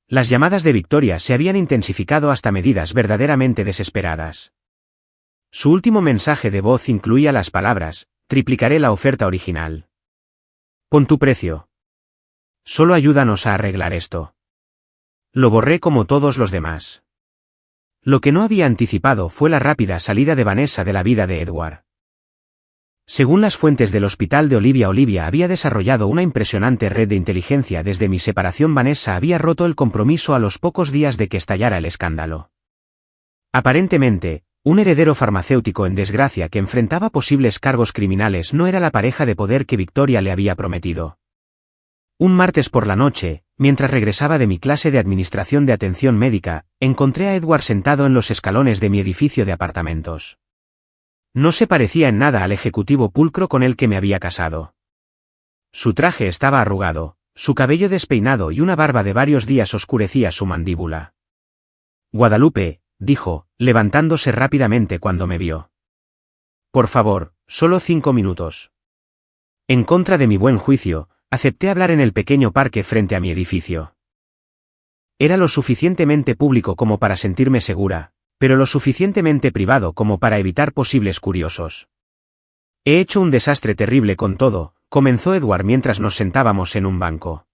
Las llamadas de Victoria se habían intensificado hasta medidas verdaderamente desesperadas. Su último mensaje de voz incluía las palabras: triplicaré la oferta original. Pon tu precio. Solo ayúdanos a arreglar esto. Lo borré como todos los demás. Lo que no había anticipado fue la rápida salida de Vanessa de la vida de Edward. Según las fuentes del hospital de Olivia había desarrollado una impresionante red de inteligencia desde mi separación. Vanessa había roto el compromiso a los pocos días de que estallara el escándalo. Aparentemente, un heredero farmacéutico en desgracia que enfrentaba posibles cargos criminales no era la pareja de poder que Victoria le había prometido. Un martes por la noche, mientras regresaba de mi clase de administración de atención médica, encontré a Edward sentado en los escalones de mi edificio de apartamentos. No se parecía en nada al ejecutivo pulcro con el que me había casado. Su traje estaba arrugado, su cabello despeinado y una barba de varios días oscurecía su mandíbula. Guadalupe, dijo, levantándose rápidamente cuando me vio. Por favor, solo 5 minutos. En contra de mi buen juicio, acepté hablar en el pequeño parque frente a mi edificio. Era lo suficientemente público como para sentirme segura, pero lo suficientemente privado como para evitar posibles curiosos. He hecho un desastre terrible con todo, comenzó Edward mientras nos sentábamos en un banco.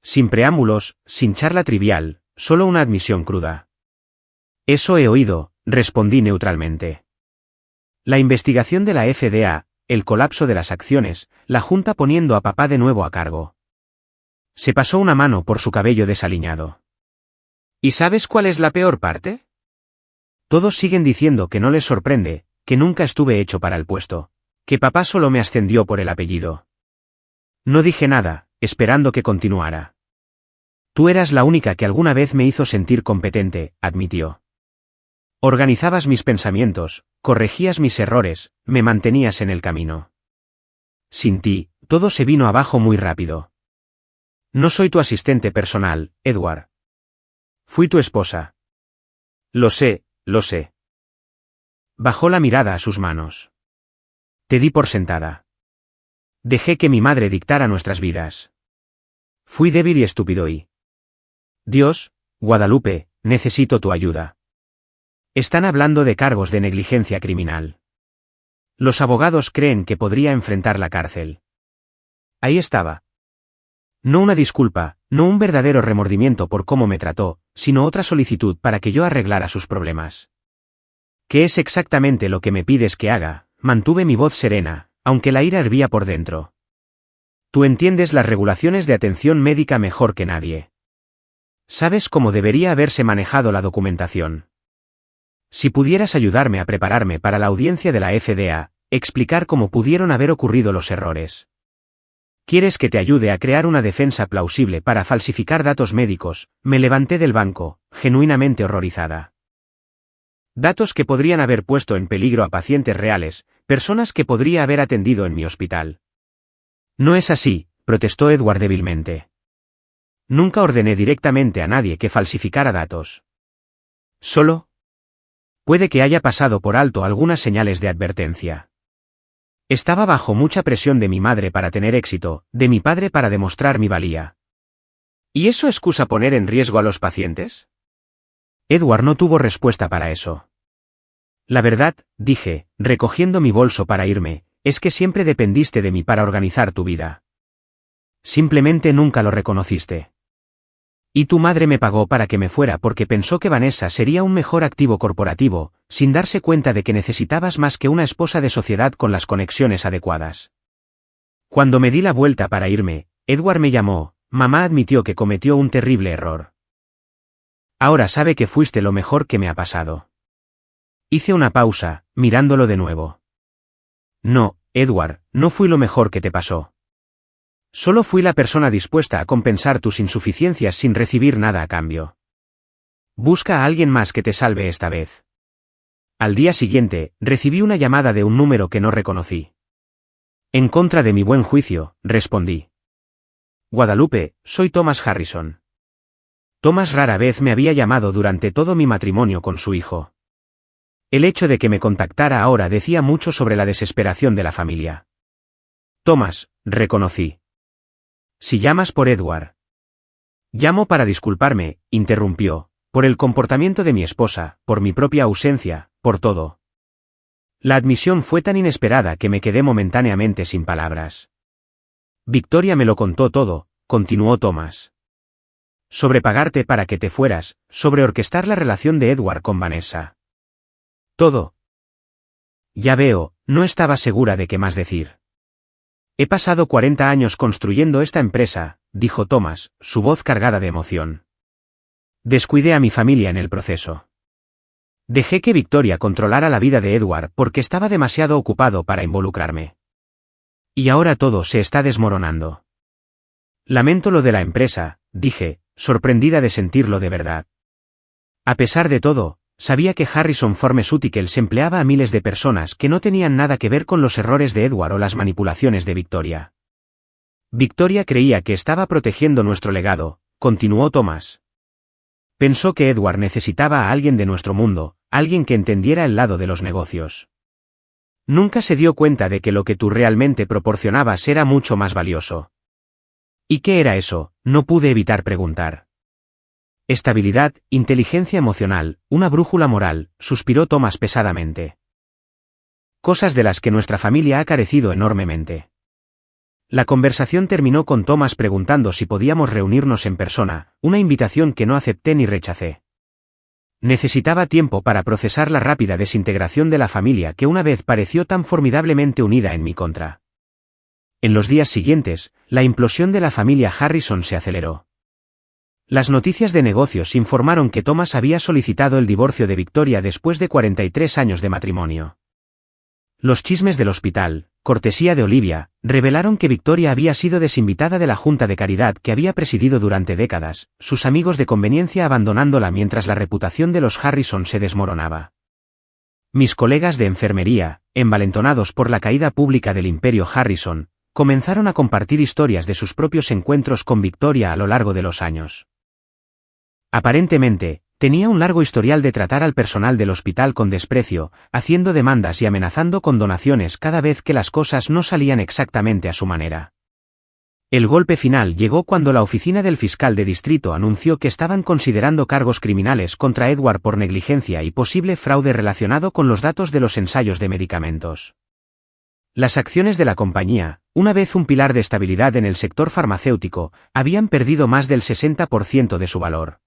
Sin preámbulos, sin charla trivial, solo una admisión cruda. Eso he oído, respondí neutralmente. La investigación de la FDA, el colapso de las acciones, la junta poniendo a papá de nuevo a cargo. Se pasó una mano por su cabello desaliñado. ¿Y sabes cuál es la peor parte? Todos siguen diciendo que no les sorprende, que nunca estuve hecho para el puesto, que papá solo me ascendió por el apellido. No dije nada, esperando que continuara. Tú eras la única que alguna vez me hizo sentir competente, admitió. Organizabas mis pensamientos, corregías mis errores, me mantenías en el camino. Sin ti, todo se vino abajo muy rápido. No soy tu asistente personal, Edward. Fui tu esposa. Lo sé, lo sé. Bajó la mirada a sus manos. Te di por sentada. Dejé que mi madre dictara nuestras vidas. Fui débil y estúpido y... Dios, Guadalupe, necesito tu ayuda. Están hablando de cargos de negligencia criminal. Los abogados creen que podría enfrentar la cárcel. Ahí estaba. No una disculpa, no un verdadero remordimiento por cómo me trató, sino otra solicitud para que yo arreglara sus problemas. ¿Qué es exactamente lo que me pides que haga? Mantuve mi voz serena, aunque la ira hervía por dentro. Tú entiendes las regulaciones de atención médica mejor que nadie. Sabes cómo debería haberse manejado la documentación. Si pudieras ayudarme a prepararme para la audiencia de la FDA, explicar cómo pudieron haber ocurrido los errores. ¿Quieres que te ayude a crear una defensa plausible para falsificar datos médicos? Me levanté del banco, genuinamente horrorizada. Datos que podrían haber puesto en peligro a pacientes reales, personas que podría haber atendido en mi hospital. No es así, protestó Edward débilmente. Nunca ordené directamente a nadie que falsificara datos. Solo. Puede que haya pasado por alto algunas señales de advertencia. Estaba bajo mucha presión de mi madre para tener éxito, de mi padre para demostrar mi valía. ¿Y eso excusa poner en riesgo a los pacientes? Edward no tuvo respuesta para eso. La verdad, dije, recogiendo mi bolso para irme, es que siempre dependiste de mí para organizar tu vida. Simplemente nunca lo reconociste. Y tu madre me pagó para que me fuera porque pensó que Vanessa sería un mejor activo corporativo, sin darse cuenta de que necesitabas más que una esposa de sociedad con las conexiones adecuadas. Cuando me di la vuelta para irme, Edward me llamó, mamá admitió que cometió un terrible error. Ahora sabe que fuiste lo mejor que me ha pasado. Hice una pausa, mirándolo de nuevo. No, Edward, no fui lo mejor que te pasó. Solo fui la persona dispuesta a compensar tus insuficiencias sin recibir nada a cambio. Busca a alguien más que te salve esta vez. Al día siguiente, recibí una llamada de un número que no reconocí. En contra de mi buen juicio, respondí. Guadalupe, soy Thomas Harrison. Thomas rara vez me había llamado durante todo mi matrimonio con su hijo. El hecho de que me contactara ahora decía mucho sobre la desesperación de la familia. Thomas, reconocí. Si llamas por Edward. Llamo para disculparme, interrumpió, por el comportamiento de mi esposa, por mi propia ausencia, por todo. La admisión fue tan inesperada que me quedé momentáneamente sin palabras. Victoria me lo contó todo, continuó Thomas. Sobre pagarte para que te fueras, sobre orquestar la relación de Edward con Vanessa. Todo. Ya veo, no estaba segura de qué más decir. He pasado 40 años construyendo esta empresa, dijo Thomas, su voz cargada de emoción. Descuidé a mi familia en el proceso. Dejé que Victoria controlara la vida de Edward porque estaba demasiado ocupado para involucrarme. Y ahora todo se está desmoronando. Lamento lo de la empresa, dije, sorprendida de sentirlo de verdad. A pesar de todo, sabía que Harrison Pharmaceuticals empleaba a miles de personas que no tenían nada que ver con los errores de Edward o las manipulaciones de Victoria. Victoria creía que estaba protegiendo nuestro legado, continuó Thomas. Pensó que Edward necesitaba a alguien de nuestro mundo, alguien que entendiera el lado de los negocios. Nunca se dio cuenta de que lo que tú realmente proporcionabas era mucho más valioso. ¿Y qué era eso? No pude evitar preguntar. Estabilidad, inteligencia emocional, una brújula moral, suspiró Thomas pesadamente. Cosas de las que nuestra familia ha carecido enormemente. La conversación terminó con Thomas preguntando si podíamos reunirnos en persona, una invitación que no acepté ni rechacé. Necesitaba tiempo para procesar la rápida desintegración de la familia que una vez pareció tan formidablemente unida en mi contra. En los días siguientes, la implosión de la familia Harrison se aceleró. Las noticias de negocios informaron que Thomas había solicitado el divorcio de Victoria después de 43 años de matrimonio. Los chismes del hospital, cortesía de Olivia, revelaron que Victoria había sido desinvitada de la junta de caridad que había presidido durante décadas, sus amigos de conveniencia abandonándola mientras la reputación de los Harrison se desmoronaba. Mis colegas de enfermería, envalentonados por la caída pública del imperio Harrison, comenzaron a compartir historias de sus propios encuentros con Victoria a lo largo de los años. Aparentemente, tenía un largo historial de tratar al personal del hospital con desprecio, haciendo demandas y amenazando con donaciones cada vez que las cosas no salían exactamente a su manera. El golpe final llegó cuando la oficina del fiscal de distrito anunció que estaban considerando cargos criminales contra Edward por negligencia y posible fraude relacionado con los datos de los ensayos de medicamentos. Las acciones de la compañía, una vez un pilar de estabilidad en el sector farmacéutico, habían perdido más del 60% de su valor.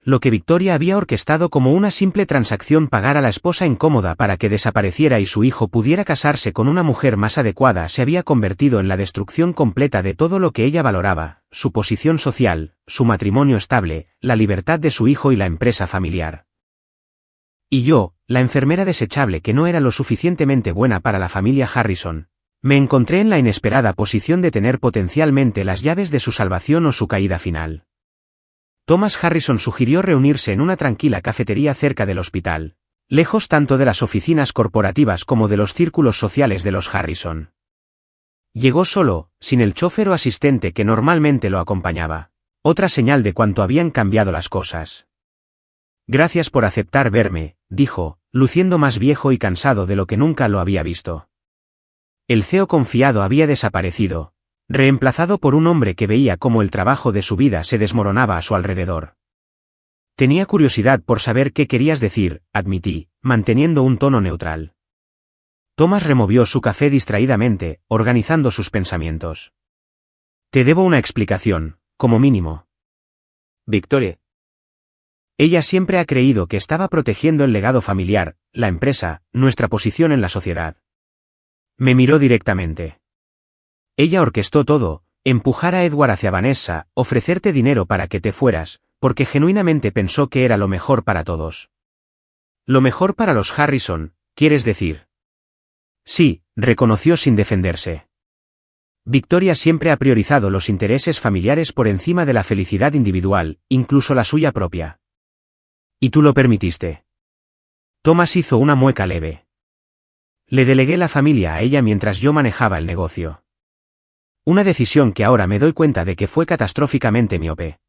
Lo que Victoria había orquestado como una simple transacción pagar a la esposa incómoda para que desapareciera y su hijo pudiera casarse con una mujer más adecuada se había convertido en la destrucción completa de todo lo que ella valoraba, su posición social, su matrimonio estable, la libertad de su hijo y la empresa familiar. Y yo, la enfermera desechable que no era lo suficientemente buena para la familia Harrison, me encontré en la inesperada posición de tener potencialmente las llaves de su salvación o su caída final. Thomas Harrison sugirió reunirse en una tranquila cafetería cerca del hospital, lejos tanto de las oficinas corporativas como de los círculos sociales de los Harrison. Llegó solo, sin el chofer o asistente que normalmente lo acompañaba, otra señal de cuánto habían cambiado las cosas. Gracias por aceptar verme, dijo, luciendo más viejo y cansado de lo que nunca lo había visto. El CEO confiado había desaparecido, reemplazado por un hombre que veía cómo el trabajo de su vida se desmoronaba a su alrededor. Tenía curiosidad por saber qué querías decir, admití, manteniendo un tono neutral. Thomas removió su café distraídamente, organizando sus pensamientos. Te debo una explicación, como mínimo. Victoria. Ella siempre ha creído que estaba protegiendo el legado familiar, la empresa, nuestra posición en la sociedad. Me miró directamente. Ella orquestó todo, empujar a Edward hacia Vanessa, ofrecerte dinero para que te fueras, porque genuinamente pensó que era lo mejor para todos. Lo mejor para los Harrison, ¿quieres decir? Sí, reconoció sin defenderse. Victoria siempre ha priorizado los intereses familiares por encima de la felicidad individual, incluso la suya propia. ¿Y tú lo permitiste? Thomas hizo una mueca leve. Le delegué la familia a ella mientras yo manejaba el negocio. Una decisión que ahora me doy cuenta de que fue catastróficamente miope.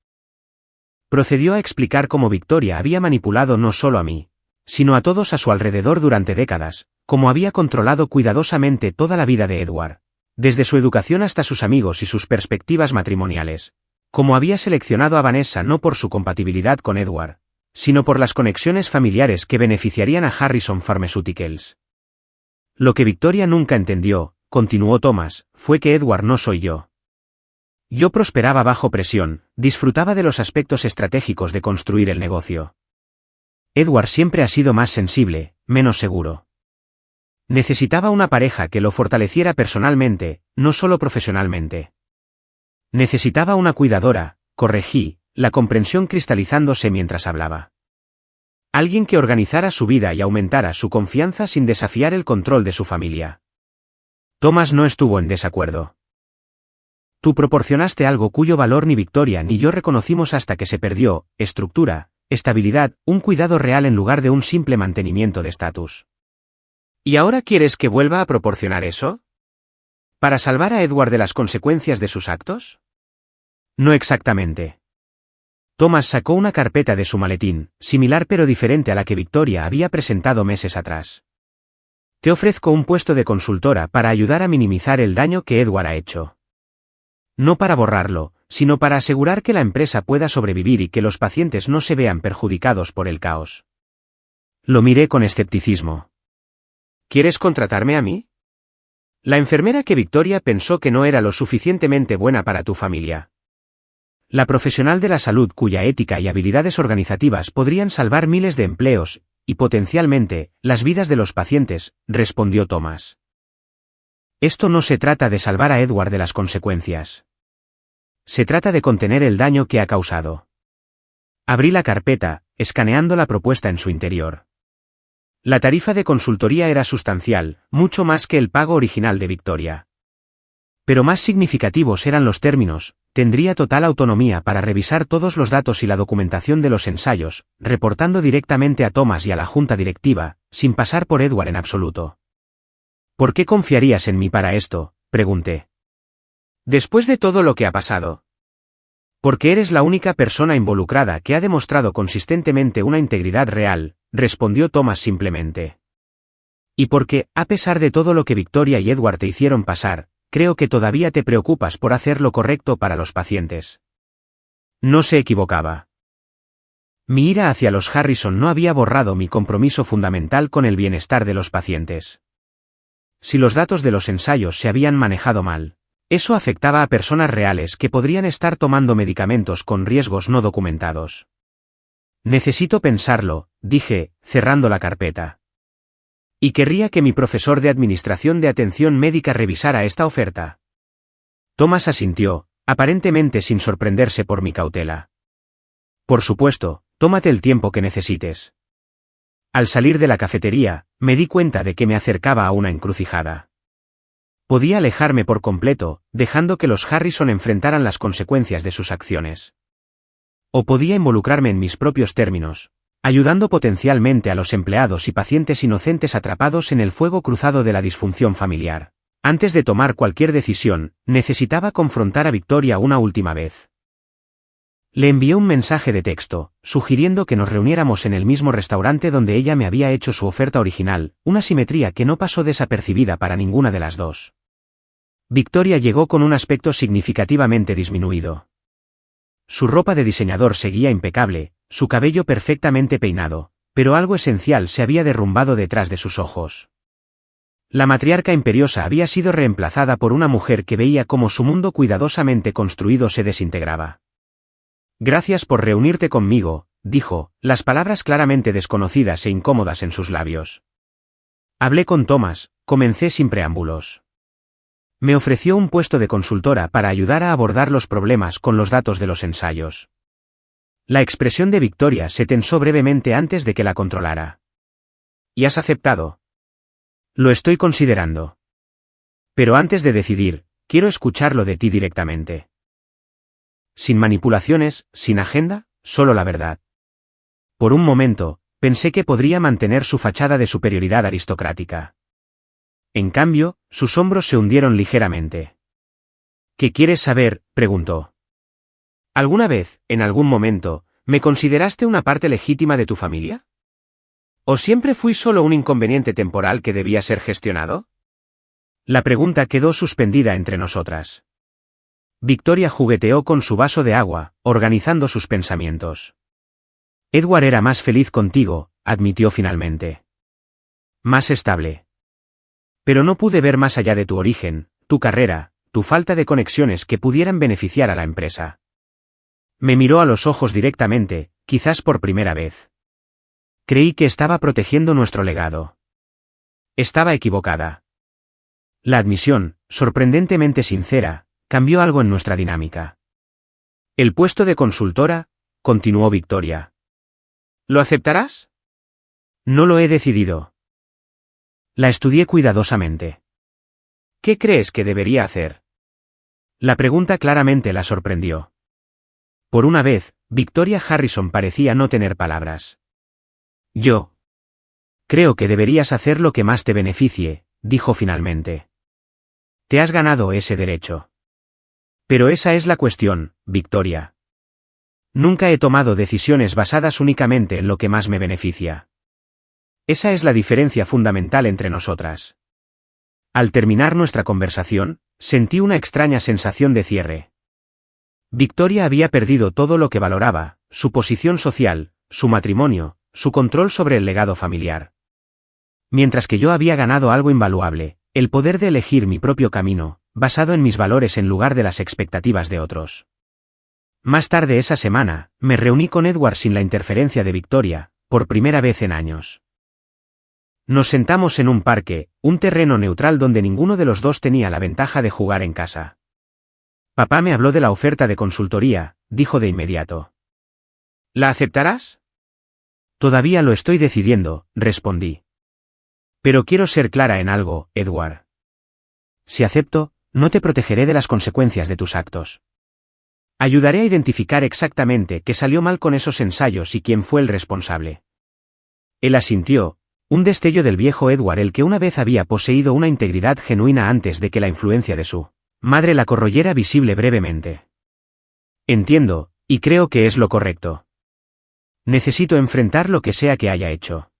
Procedió a explicar cómo Victoria había manipulado no solo a mí, sino a todos a su alrededor durante décadas, cómo había controlado cuidadosamente toda la vida de Edward, desde su educación hasta sus amigos y sus perspectivas matrimoniales, cómo había seleccionado a Vanessa no por su compatibilidad con Edward, sino por las conexiones familiares que beneficiarían a Harrison Pharmaceuticals. Lo que Victoria nunca entendió, continuó Thomas, fue que Edward no soy yo. Yo prosperaba bajo presión, disfrutaba de los aspectos estratégicos de construir el negocio. Edward siempre ha sido más sensible, menos seguro. Necesitaba una pareja que lo fortaleciera personalmente, no solo profesionalmente. Necesitaba una cuidadora, corregí, la comprensión cristalizándose mientras hablaba. Alguien que organizara su vida y aumentara su confianza sin desafiar el control de su familia. Thomas no estuvo en desacuerdo. Tú proporcionaste algo cuyo valor ni Victoria ni yo reconocimos hasta que se perdió, estructura, estabilidad, un cuidado real en lugar de un simple mantenimiento de estatus. ¿Y ahora quieres que vuelva a proporcionar eso? ¿Para salvar a Edward de las consecuencias de sus actos? No exactamente. Thomas sacó una carpeta de su maletín, similar pero diferente a la que Victoria había presentado meses atrás. Te ofrezco un puesto de consultora para ayudar a minimizar el daño que Edward ha hecho. No para borrarlo, sino para asegurar que la empresa pueda sobrevivir y que los pacientes no se vean perjudicados por el caos. Lo miré con escepticismo. ¿Quieres contratarme a mí? La enfermera que Victoria pensó que no era lo suficientemente buena para tu familia. La profesional de la salud cuya ética y habilidades organizativas podrían salvar miles de empleos, y potencialmente, las vidas de los pacientes, respondió Thomas. Esto no se trata de salvar a Edward de las consecuencias. Se trata de contener el daño que ha causado. Abrí la carpeta, escaneando la propuesta en su interior. La tarifa de consultoría era sustancial, mucho más que el pago original de Victoria. Pero más significativos eran los términos: tendría total autonomía para revisar todos los datos y la documentación de los ensayos, reportando directamente a Thomas y a la junta directiva, sin pasar por Edward en absoluto. ¿Por qué confiarías en mí para esto?, pregunté. Después de todo lo que ha pasado. Porque eres la única persona involucrada que ha demostrado consistentemente una integridad real, respondió Thomas simplemente. Y porque, a pesar de todo lo que Victoria y Edward te hicieron pasar, creo que todavía te preocupas por hacer lo correcto para los pacientes. No se equivocaba. Mi ira hacia los Harrison no había borrado mi compromiso fundamental con el bienestar de los pacientes. Si los datos de los ensayos se habían manejado mal, eso afectaba a personas reales que podrían estar tomando medicamentos con riesgos no documentados. Necesito pensarlo, dije, cerrando la carpeta. Y querría que mi profesor de Administración de Atención Médica revisara esta oferta. Thomas asintió, aparentemente sin sorprenderse por mi cautela. Por supuesto, tómate el tiempo que necesites. Al salir de la cafetería, me di cuenta de que me acercaba a una encrucijada. Podía alejarme por completo, dejando que los Harrison enfrentaran las consecuencias de sus acciones. O podía involucrarme en mis propios términos, ayudando potencialmente a los empleados y pacientes inocentes atrapados en el fuego cruzado de la disfunción familiar. Antes de tomar cualquier decisión, necesitaba confrontar a Victoria una última vez. Le envié un mensaje de texto, sugiriendo que nos reuniéramos en el mismo restaurante donde ella me había hecho su oferta original, una simetría que no pasó desapercibida para ninguna de las dos. Victoria llegó con un aspecto significativamente disminuido. Su ropa de diseñador seguía impecable, su cabello perfectamente peinado, pero algo esencial se había derrumbado detrás de sus ojos. La matriarca imperiosa había sido reemplazada por una mujer que veía cómo su mundo cuidadosamente construido se desintegraba. Gracias por reunirte conmigo, dijo, las palabras claramente desconocidas e incómodas en sus labios. Hablé con Thomas, comencé sin preámbulos. Me ofreció un puesto de consultora para ayudar a abordar los problemas con los datos de los ensayos. La expresión de Victoria se tensó brevemente antes de que la controlara. ¿Y has aceptado? Lo estoy considerando. Pero antes de decidir, quiero escucharlo de ti directamente. Sin manipulaciones, sin agenda, solo la verdad. Por un momento, pensé que podría mantener su fachada de superioridad aristocrática. En cambio, sus hombros se hundieron ligeramente. ¿Qué quieres saber?, preguntó. ¿Alguna vez, en algún momento, me consideraste una parte legítima de tu familia? ¿O siempre fui solo un inconveniente temporal que debía ser gestionado? La pregunta quedó suspendida entre nosotras. Victoria jugueteó con su vaso de agua, organizando sus pensamientos. Edward era más feliz contigo, admitió finalmente. Más estable. Pero no pude ver más allá de tu origen, tu carrera, tu falta de conexiones que pudieran beneficiar a la empresa. Me miró a los ojos directamente, quizás por primera vez. Creí que estaba protegiendo nuestro legado. Estaba equivocada. La admisión, sorprendentemente sincera, cambió algo en nuestra dinámica. El puesto de consultora, continuó Victoria. ¿Lo aceptarás? No lo he decidido. La estudié cuidadosamente. ¿Qué crees que debería hacer? La pregunta claramente la sorprendió. Por una vez, Victoria Harrison parecía no tener palabras. Yo. Creo que deberías hacer lo que más te beneficie, dijo finalmente. Te has ganado ese derecho. Pero esa es la cuestión, Victoria. Nunca he tomado decisiones basadas únicamente en lo que más me beneficia. Esa es la diferencia fundamental entre nosotras. Al terminar nuestra conversación, sentí una extraña sensación de cierre. Victoria había perdido todo lo que valoraba, su posición social, su matrimonio, su control sobre el legado familiar. Mientras que yo había ganado algo invaluable, el poder de elegir mi propio camino, basado en mis valores en lugar de las expectativas de otros. Más tarde esa semana, me reuní con Edward sin la interferencia de Victoria, por primera vez en años. Nos sentamos en un parque, un terreno neutral donde ninguno de los dos tenía la ventaja de jugar en casa. Papá me habló de la oferta de consultoría, dijo de inmediato. ¿La aceptarás? Todavía lo estoy decidiendo, respondí. Pero quiero ser clara en algo, Edward. Si acepto, no te protegeré de las consecuencias de tus actos. Ayudaré a identificar exactamente qué salió mal con esos ensayos y quién fue el responsable. Él asintió, un destello del viejo Edward, el que una vez había poseído una integridad genuina antes de que la influencia de su madre la corroyera visible brevemente. Entiendo, y creo que es lo correcto. Necesito enfrentar lo que sea que haya hecho.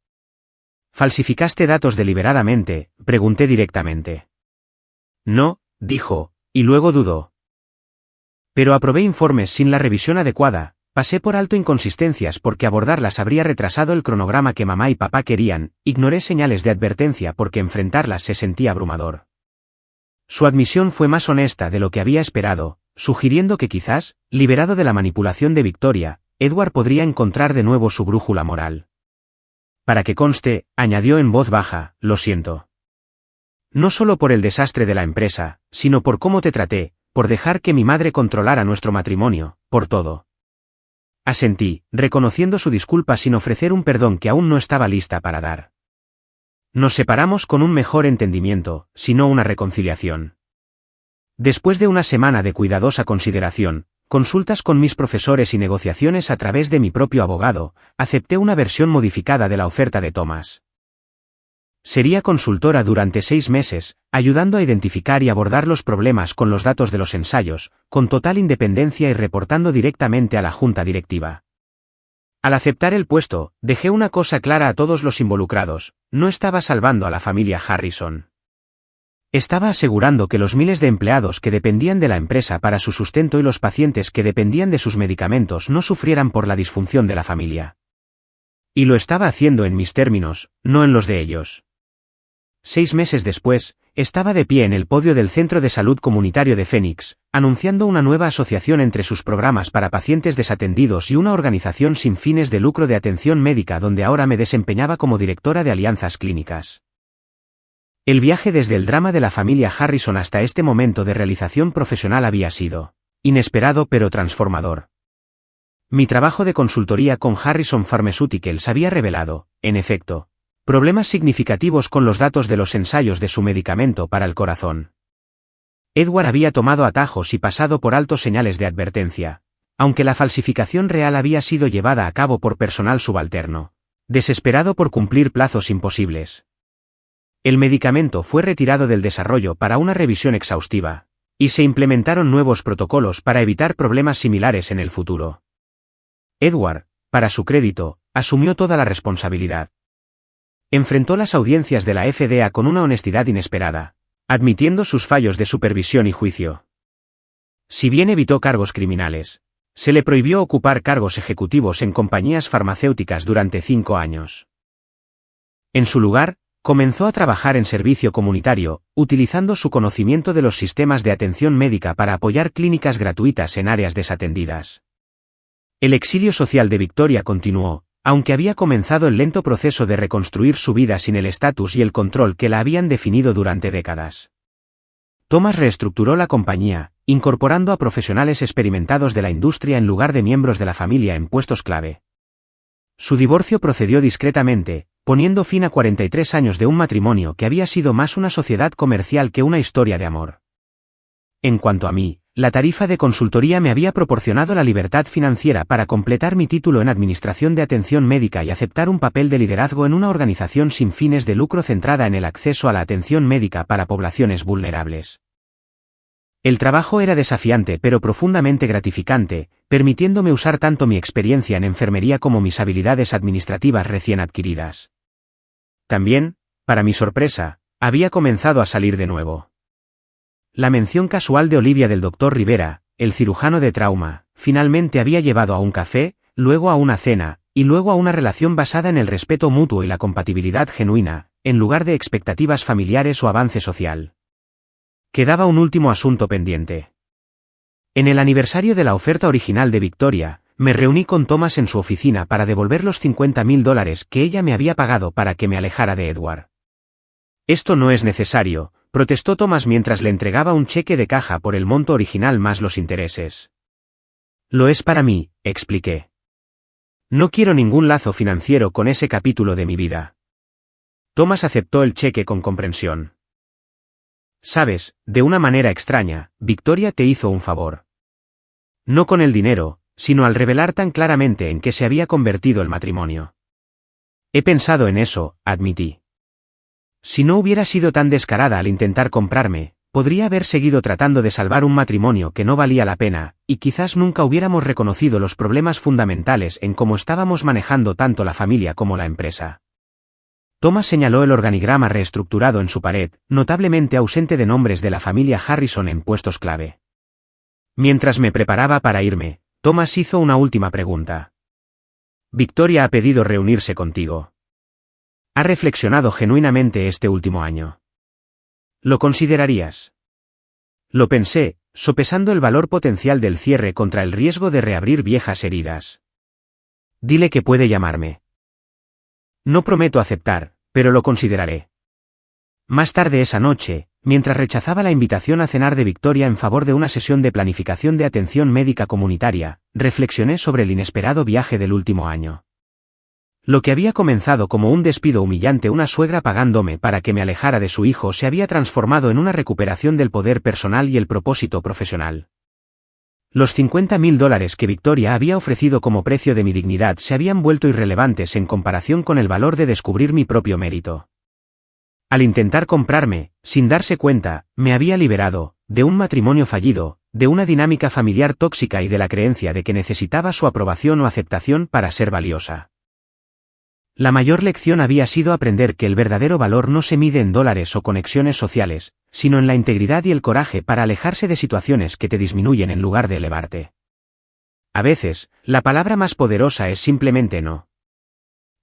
¿Falsificaste datos deliberadamente?, pregunté directamente. No, dijo, y luego dudó. Pero aprobé informes sin la revisión adecuada, pasé por alto inconsistencias porque abordarlas habría retrasado el cronograma que mamá y papá querían, ignoré señales de advertencia porque enfrentarlas se sentía abrumador. Su admisión fue más honesta de lo que había esperado, sugiriendo que quizás, liberado de la manipulación de Victoria, Edward podría encontrar de nuevo su brújula moral. Para que conste, añadió en voz baja, lo siento. No solo por el desastre de la empresa, sino por cómo te traté, por dejar que mi madre controlara nuestro matrimonio, por todo. Asentí, reconociendo su disculpa sin ofrecer un perdón que aún no estaba lista para dar. Nos separamos con un mejor entendimiento, si no una reconciliación. Después de una semana de cuidadosa consideración, consultas con mis profesores y negociaciones a través de mi propio abogado, acepté una versión modificada de la oferta de Thomas. Sería consultora durante 6 meses, ayudando a identificar y abordar los problemas con los datos de los ensayos, con total independencia y reportando directamente a la junta directiva. Al aceptar el puesto, dejé una cosa clara a todos los involucrados: no estaba salvando a la familia Harrison. Estaba asegurando que los miles de empleados que dependían de la empresa para su sustento y los pacientes que dependían de sus medicamentos no sufrieran por la disfunción de la familia. Y lo estaba haciendo en mis términos, no en los de ellos. 6 meses después, estaba de pie en el podio del Centro de Salud Comunitario de Phoenix, anunciando una nueva asociación entre sus programas para pacientes desatendidos y una organización sin fines de lucro de atención médica donde ahora me desempeñaba como directora de alianzas clínicas. El viaje desde el drama de la familia Harrison hasta este momento de realización profesional había sido inesperado pero transformador. Mi trabajo de consultoría con Harrison Pharmaceuticals había revelado, en efecto, problemas significativos con los datos de los ensayos de su medicamento para el corazón. Edward había tomado atajos y pasado por alto señales de advertencia, aunque la falsificación real había sido llevada a cabo por personal subalterno, desesperado por cumplir plazos imposibles. El medicamento fue retirado del desarrollo para una revisión exhaustiva, y se implementaron nuevos protocolos para evitar problemas similares en el futuro. Edward, para su crédito, asumió toda la responsabilidad. Enfrentó las audiencias de la FDA con una honestidad inesperada, admitiendo sus fallos de supervisión y juicio. Si bien evitó cargos criminales, se le prohibió ocupar cargos ejecutivos en compañías farmacéuticas durante 5 años. En su lugar, comenzó a trabajar en servicio comunitario, utilizando su conocimiento de los sistemas de atención médica para apoyar clínicas gratuitas en áreas desatendidas. El exilio social de Victoria continuó, aunque había comenzado el lento proceso de reconstruir su vida sin el estatus y el control que la habían definido durante décadas. Thomas reestructuró la compañía, incorporando a profesionales experimentados de la industria en lugar de miembros de la familia en puestos clave. Su divorcio procedió discretamente, poniendo fin a 43 años de un matrimonio que había sido más una sociedad comercial que una historia de amor. En cuanto a mí, la tarifa de consultoría me había proporcionado la libertad financiera para completar mi título en Administración de Atención Médica y aceptar un papel de liderazgo en una organización sin fines de lucro centrada en el acceso a la atención médica para poblaciones vulnerables. El trabajo era desafiante pero profundamente gratificante, permitiéndome usar tanto mi experiencia en enfermería como mis habilidades administrativas recién adquiridas. También, para mi sorpresa, había comenzado a salir de nuevo. La mención casual de Olivia del Dr. Rivera, el cirujano de trauma, finalmente había llevado a un café, luego a una cena, y luego a una relación basada en el respeto mutuo y la compatibilidad genuina, en lugar de expectativas familiares o avance social. Quedaba un último asunto pendiente. En el aniversario de la oferta original de Victoria, me reuní con Thomas en su oficina para devolver los $50,000 que ella me había pagado para que me alejara de Edward. Esto no es necesario, protestó Thomas mientras le entregaba un cheque de caja por el monto original más los intereses. Lo es para mí, expliqué. No quiero ningún lazo financiero con ese capítulo de mi vida. Thomas aceptó el cheque con comprensión. Sabes, de una manera extraña, Victoria te hizo un favor. No con el dinero, sino al revelar tan claramente en qué se había convertido el matrimonio. He pensado en eso, admití. Si no hubiera sido tan descarada al intentar comprarme, podría haber seguido tratando de salvar un matrimonio que no valía la pena, y quizás nunca hubiéramos reconocido los problemas fundamentales en cómo estábamos manejando tanto la familia como la empresa. Thomas señaló el organigrama reestructurado en su pared, notablemente ausente de nombres de la familia Harrison en puestos clave. Mientras me preparaba para irme, Thomas hizo una última pregunta. Victoria ha pedido reunirse contigo. ¿Ha reflexionado genuinamente este último año? ¿Lo considerarías? Lo pensé, sopesando el valor potencial del cierre contra el riesgo de reabrir viejas heridas. Dile que puede llamarme. No prometo aceptar, pero lo consideraré. Más tarde esa noche, mientras rechazaba la invitación a cenar de Victoria en favor de una sesión de planificación de atención médica comunitaria, reflexioné sobre el inesperado viaje del último año. Lo que había comenzado como un despido humillante, una suegra pagándome para que me alejara de su hijo, se había transformado en una recuperación del poder personal y el propósito profesional. Los $50.000 que Victoria había ofrecido como precio de mi dignidad se habían vuelto irrelevantes en comparación con el valor de descubrir mi propio mérito. Al intentar comprarme, sin darse cuenta, me había liberado, de un matrimonio fallido, de una dinámica familiar tóxica y de la creencia de que necesitaba su aprobación o aceptación para ser valiosa. La mayor lección había sido aprender que el verdadero valor no se mide en dólares o conexiones sociales, sino en la integridad y el coraje para alejarse de situaciones que te disminuyen en lugar de elevarte. A veces, la palabra más poderosa es simplemente no.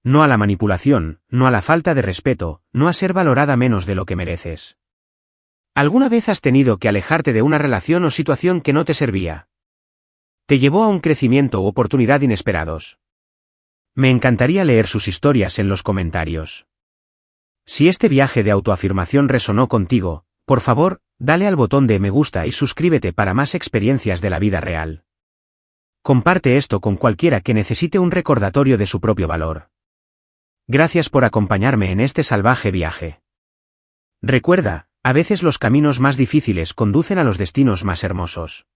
No a la manipulación, no a la falta de respeto, no a ser valorada menos de lo que mereces. ¿Alguna vez has tenido que alejarte de una relación o situación que no te servía? ¿Te llevó a un crecimiento u oportunidad inesperados? Me encantaría leer sus historias en los comentarios. Si este viaje de autoafirmación resonó contigo, por favor, dale al botón de me gusta y suscríbete para más experiencias de la vida real. Comparte esto con cualquiera que necesite un recordatorio de su propio valor. Gracias por acompañarme en este salvaje viaje. Recuerda, a veces los caminos más difíciles conducen a los destinos más hermosos.